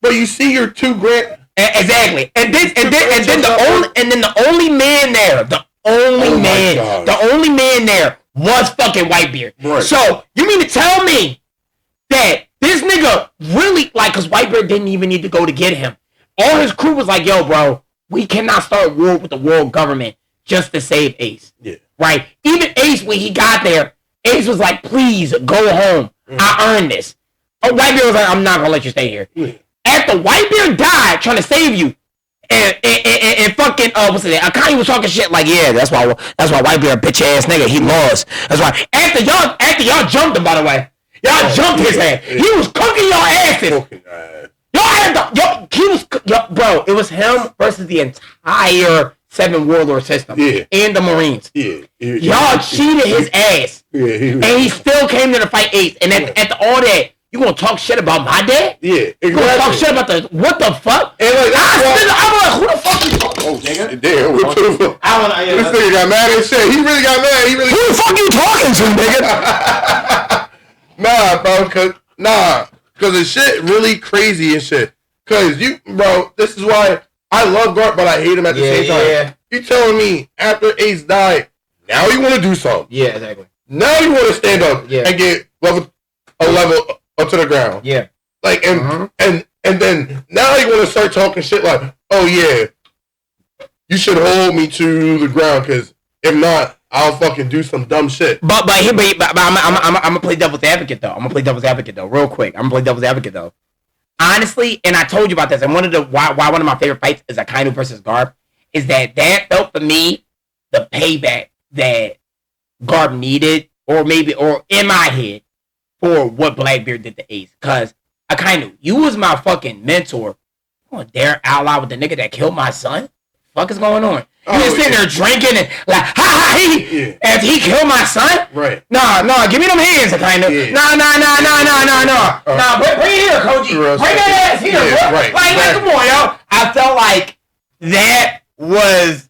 You see your $2,000. Exactly, and then the only man there was fucking Whitebeard. Right. So you mean to tell me that this nigga really because Whitebeard didn't even need to go to get him. All his crew was like, "Yo, bro, we cannot start war with the world government just to save Ace." Yeah. Right. Even Ace, when he got there, Ace was like, "Please go home. I earned this." Oh, Whitebeard was like, "I'm not gonna let you stay here." Yeah. After Whitebeard died trying to save you, and fucking what's it? Akane was talking shit like, "Yeah, that's why Whitebeard a bitch ass nigga. He lost. That's why." After y'all jumped him, by the way, y'all jumped his ass. He was cooking your asses. Y'all had bro. It was him versus the entire 7 warlord system and the Marines. Y'all cheated his ass, and he still came there to fight Ace. And at all that. You gonna talk shit about my dad? Yeah, exactly. You gonna talk shit about what the fuck? And I'm like, who the fuck you talking? Oh, nigga. Damn, what the fuck? This nigga got mad and shit. He really got mad. Who the fuck you talking to, nigga? Cause the shit really crazy and shit. Cause this is why I love Garp, but I hate him at the same time. Yeah. You telling me after Ace died, now you want to do something? Yeah, exactly. Now you want to stand up and get a level up to the ground. Yeah. Like, and then now you want to start talking shit like, "Oh yeah, you should hold me to the ground because if not, I'll fucking do some dumb shit." But I'm gonna play devil's advocate though. Real quick. I'm gonna play devil's advocate though. Honestly, and I told you about this, and why one of my favorite fights is Akainu versus Garp, is that felt for me the payback that Garp needed, or in my head, for what Blackbeard did to Ace. Cause Akainu, you was my fucking mentor. You gonna dare ally with the nigga that killed my son? Fuck is going on? You just sitting there drinking and like, if he killed my son? Right. Nah, give me them hands, Akainu. Yeah. Nah. Bring it here, Koji. Bring that ass here, bro. Right. Like, come on, yo. I felt like that was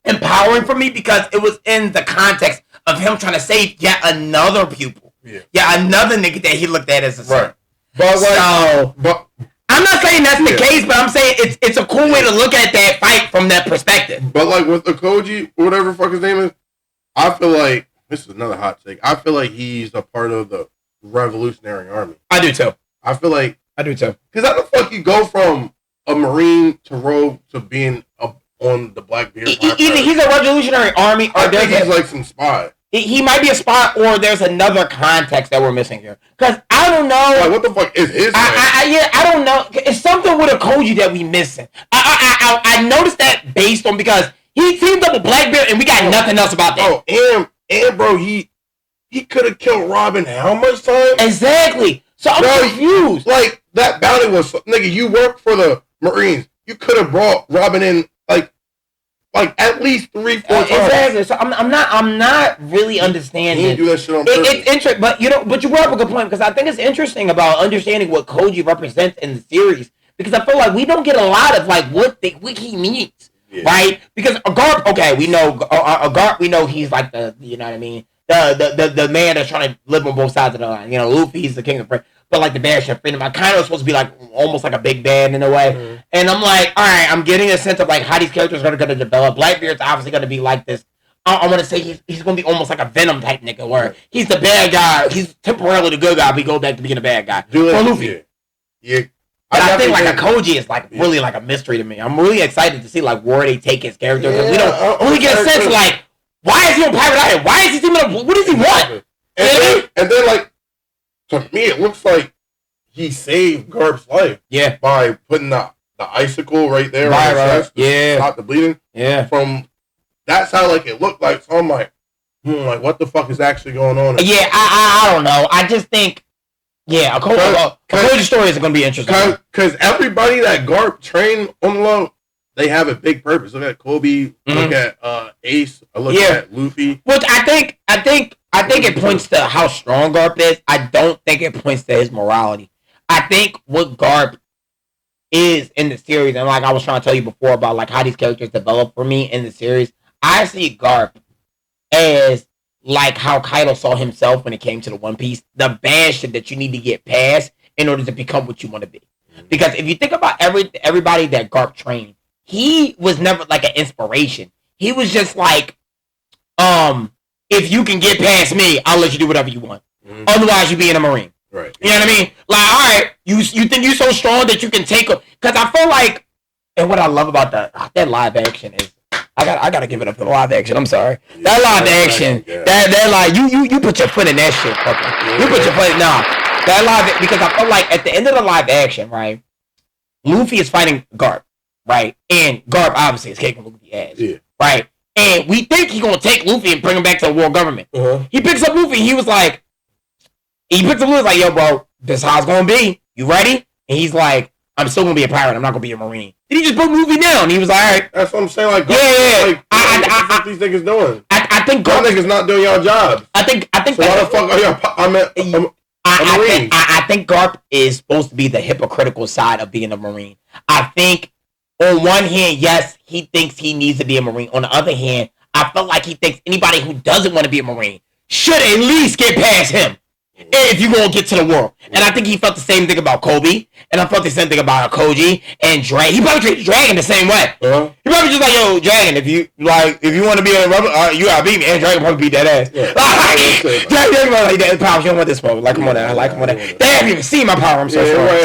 empowering for me because it was in the context of him trying to save yet another pupil. Yeah, another nigga that he looked at as a son. Right. But I'm not saying that's the case, but I'm saying it's a cool way to look at that fight from that perspective. But like with the Koji, whatever the fuck his name is, I feel like this is another hot take. I feel like he's a part of the Revolutionary Army. I do too. I feel like I do too. Because how the fuck you go from a Marine to rogue to being on the Blackbeard. Either he's a Revolutionary Army, or I think he's like some spy. He might be a spy, or there's another context that we're missing here. Because I don't know. Like, what the fuck is his? I don't know. It's something with a Koji that we missing. I noticed that based on because he teamed up with Blackbeard, and we got nothing else about that. Oh, and bro, he could have killed Robin how much time? Exactly. So I'm confused. Like that bounty was nigga. You work for the Marines. You could have brought Robin in like at least 3-4 times. Exactly. So I'm not really understanding. He do that shit on purpose. It's interesting, but you brought up a good point because I think it's interesting about understanding what Koji represents in the series because I feel like we don't get a lot of like what he means, right? Because a Garp, okay, we know a Garp, we know he's like the you know what I mean, the man that's trying to live on both sides of the line. You know, Luffy's the king of freedom, but like the Bear of freedom, I kind of supposed to be like almost like a big bad in a way. Mm-hmm. And I'm like, all right, I'm getting a sense of like how these characters are going to develop. Blackbeard's obviously going to be like this. I want to say he's going to be almost like a Venom type nigga where he's the bad guy. He's temporarily the good guy, but he goes back to being a bad guy. For Luffy. Yeah. But I think like a Koji is like really like a mystery to me. I'm really excited to see like where they take his character because we don't really get a sense of like why is he on Pirate Island? Why is he teaming up? What does he want? And then like to me it looks like he saved Garp's life. Yeah. By putting the icicle right there on his chest to stop the bleeding. Yeah. That's how like it looked like. So I'm like, like what the fuck is actually going on? Yeah, I don't know. I just think a Koji story is going to be interesting. Because everybody that Garp trained on the low, they have a big purpose. Look at Kobe. Look at Ace. Look at Luffy. Which I think it points to how strong Garp is. I don't think it points to his morality. I think what Garp is in the series, and like I was trying to tell you before about like how these characters develop for me in the series, I see Garp as like how Kaido saw himself when it came to the One Piece, the bad shit that you need to get past in order to become what you want to be. Because if you think about everybody that Garp trained, he was never like an inspiration. He was just like, if you can get past me, I'll let you do whatever you want. Mm-hmm. Otherwise, you be in a Marine. Right. You know what I mean? Like, all right, you think you're so strong that you can take a... Because I feel like... And what I love about that live action is... I gotta give it up for the live action. I'm sorry. Yeah, that live action, that like you put your foot in that shit. Okay. Yeah. You put your foot in that live, because I feel like at the end of the live action, right, Luffy is fighting Garp, right, and Garp obviously is kicking Luffy's ass, right, and we think he's gonna take Luffy and bring him back to the world government. He picks up Luffy. He like, yo, bro, this is how it's gonna be. You ready? And he's like, I'm still gonna be a pirate. I'm not gonna be a Marine. Then he just put Luffy down. He was like, all right. That's what I'm saying. Like, Like, what these niggas doing? I think y'all niggas not doing y'all job. I think. So why the fuck are y'all? I think Garp is supposed to be the hypocritical side of being a Marine. I think on one hand, yes, he thinks he needs to be a Marine. On the other hand, I feel like he thinks anybody who doesn't want to be a Marine should at least get past him if you're going to get to the world. And I think he felt the same thing about Kobe, and I felt the same thing about Koji and Dragon. He probably treated Dragon the same way. He probably just like, yo, Dragon, if you want to be a rebel, you gotta beat me. And Dragon probably beat that ass. Dragon like that power. You don't want this power. Like, come on now. Like, come on now. They haven't even seen my power. I'm so sorry.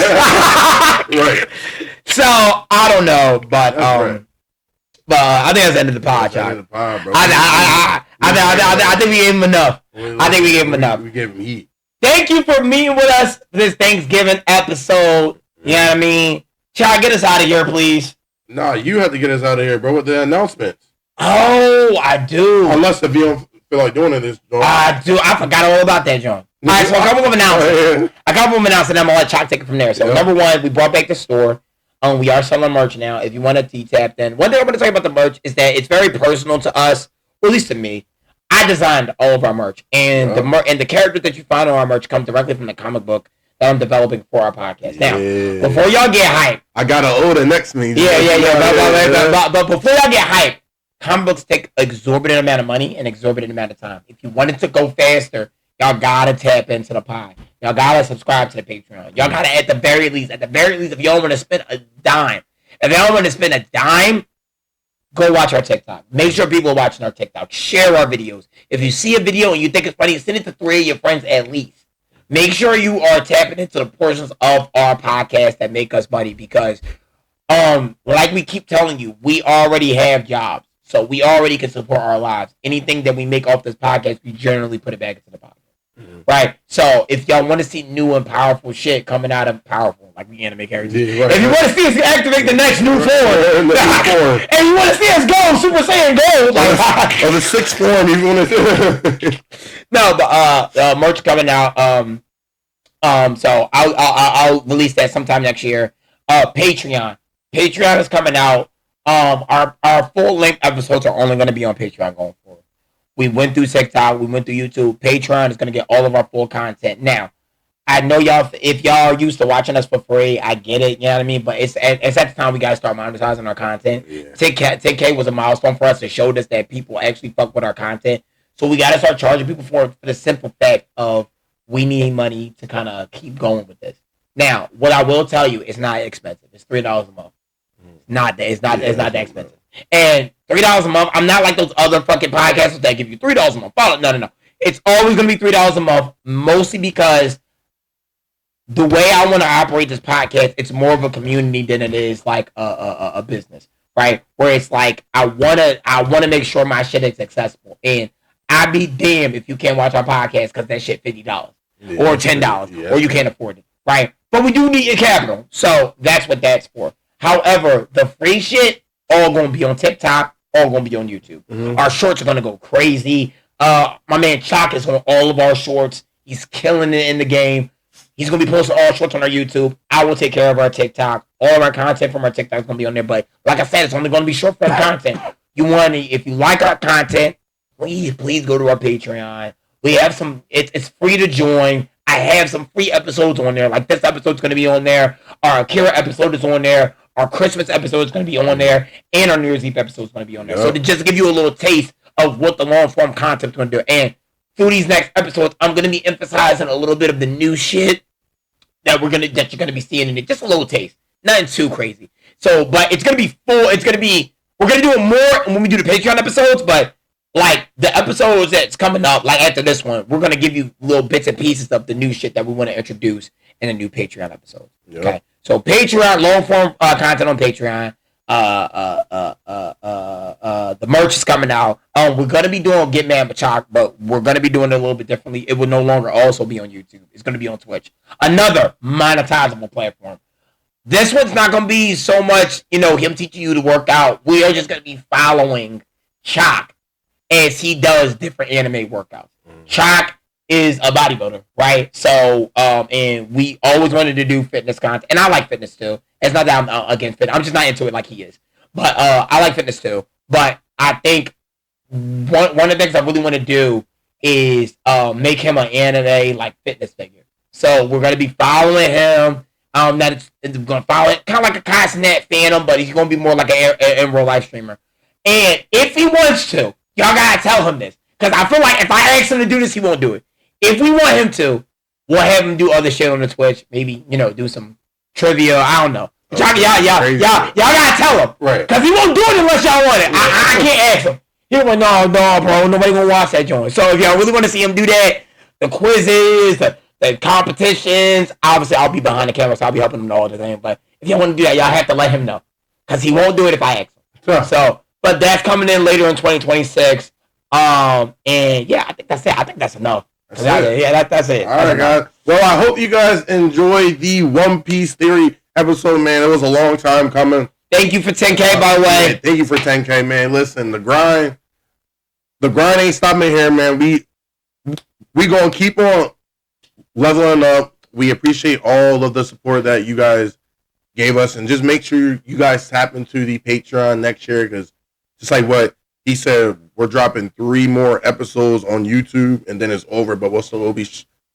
Right. So I don't know, but I think that's the end of the pod, Chuck. I think we gave him enough. We gave him heat. Thank you for meeting with us for this Thanksgiving episode. You know what I mean? Chuck, get us out of here, please. Nah, you have to get us out of here, bro, with the announcements. Oh, I do. Unless if you don't feel like doing it, I do. I forgot all about that, John. All right, so a couple of announcements. And I'm going to let Chuck take it from there. So, number one, we brought back the store. We are selling merch now. If you want to T-tap, then one thing I'm going to tell you about the merch is that it's very personal to us, or at least to me. I designed all of our merch, and the characters that you find on our merch come directly from the comic book that I'm developing for our podcast. Now, before y'all get hyped, I got an order next to me. But before y'all get hyped, comic books take exorbitant amount of money and exorbitant amount of time. If you want it to go faster, y'all gotta tap into the pie. Y'all gotta subscribe to the Patreon. Y'all gotta at the very least, if y'all want to spend a dime, go watch our TikTok. Make sure people are watching our TikTok. Share our videos. If you see a video and you think it's funny, send it to 3 of your friends at least. Make sure you are tapping into the portions of our podcast that make us money, because Like we keep telling you, we already have jobs, so we already can support our lives. Anything that we make off this podcast, we generally put it back into the podcast. Right, so if y'all want to see new and powerful shit coming out of powerful, like we anime characters, if you want to see us activate the next new form, and you want to see us go Super Saiyan Gold, like, or the sixth form, you want to. No, the merch coming out. So I'll release that sometime next year. Patreon is coming out. Our full length episodes are only going to be on Patreon going forward. We went through TikTok, we went through YouTube. Patreon is going to get all of our full content. Now, I know y'all, if y'all used to watching us for free, I get it, you know what I mean? But it's at the time we got to start monetizing our content. Yeah. 10K was a milestone for us to show us that people actually fuck with our content. So we got to start charging people for the simple fact of we need money to kind of keep going with this. Now, what I will tell you, it's not expensive. It's $3 a month. It's not that expensive. And $3 a month, I'm not like those other fucking podcasts that give you $3 a month. No. It's always going to be $3 a month, mostly because the way I want to operate this podcast, it's more of a community than it is like a business, right? Where it's like I want to make sure my shit is accessible. And I'd be damned if you can't watch our podcast because that shit $50 or $10 or you can't afford it, right? But we do need your capital, so that's what that's for. However, the free shit all gonna be on TikTok, all gonna be on YouTube. Our shorts are gonna go crazy. My man Chalk is on all of our shorts. He's killing it in the game. He's gonna be posting all shorts on our YouTube. I will take care of our TikTok. All of our content from our TikTok is gonna be on there. But like I said, it's only gonna be short form content. If you like our content, please go to our Patreon. We have some. It's free to join. I have some free episodes on there. Like this episode's gonna be on there. Our Akira episode is on there. Our Christmas episode is going to be on there, and our New Year's Eve episode is going to be on there. Yep. So to just give you a little taste of what the long-form content is going to do. And through these next episodes, I'm going to be emphasizing a little bit of the new shit that you're going to be seeing in it. Just a little taste. Nothing too crazy. So, but it's going to be full. We're going to do it more when we do the Patreon episodes, but like the episodes that's coming up, like after this one, we're going to give you little bits and pieces of the new shit that we want to introduce in a new Patreon episode. Yep. Okay. So Patreon, long form content on Patreon. The merch is coming out. We're gonna be doing Get Mad with Chalk, but we're gonna be doing it a little bit differently. It will no longer also be on YouTube. It's gonna be on Twitch, another monetizable platform. This one's not gonna be so much, him teaching you to work out. We are just gonna be following Chalk as he does different anime workouts. Chalk is a bodybuilder, right? So, and we always wanted to do fitness content, and I like fitness too. It's not that I'm against fitness. I'm just not into it like he is. But I like fitness too. But I think one of the things I really want to do is make him an anime like fitness figure. So we're gonna be following him. It's gonna follow it kind of like a Cosnet Phantom, but he's gonna be more like an in real life streamer. And if he wants to, y'all gotta tell him this, because I feel like if I ask him to do this, he won't do it. If we want him to, we'll have him do other shit on the Twitch. Maybe, do some trivia. I don't know. But y'all gotta tell him. Right. Because he won't do it unless y'all want it. I can't ask him. He'll be like, no, bro. Nobody gonna watch that joint. So if y'all really want to see him do that, the quizzes, the competitions, obviously I'll be behind the camera, so I'll be helping him all the time. But if y'all want to do that, y'all have to let him know. Because he won't do it if I ask him. Sure. So, but that's coming in later in 2026. And yeah, I think that's it. I think that's enough. That's it. All right, guys. Well, I hope you guys enjoy the One Piece Theory episode, man. It was a long time coming. Thank you for 10K, by the way. Man, thank you for 10K, man. Listen, the grind ain't stopping here, man. We gonna keep on leveling up. We appreciate all of the support that you guys gave us, and just make sure you guys tap into the Patreon next year, because just like what he said, we're dropping 3 more episodes on YouTube, and then it's over. But we'll be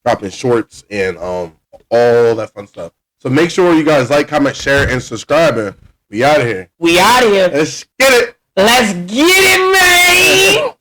dropping shorts and all that fun stuff. So make sure you guys like, comment, share, and subscribe. And we out of here. We out of here. Let's get it. Let's get it, man.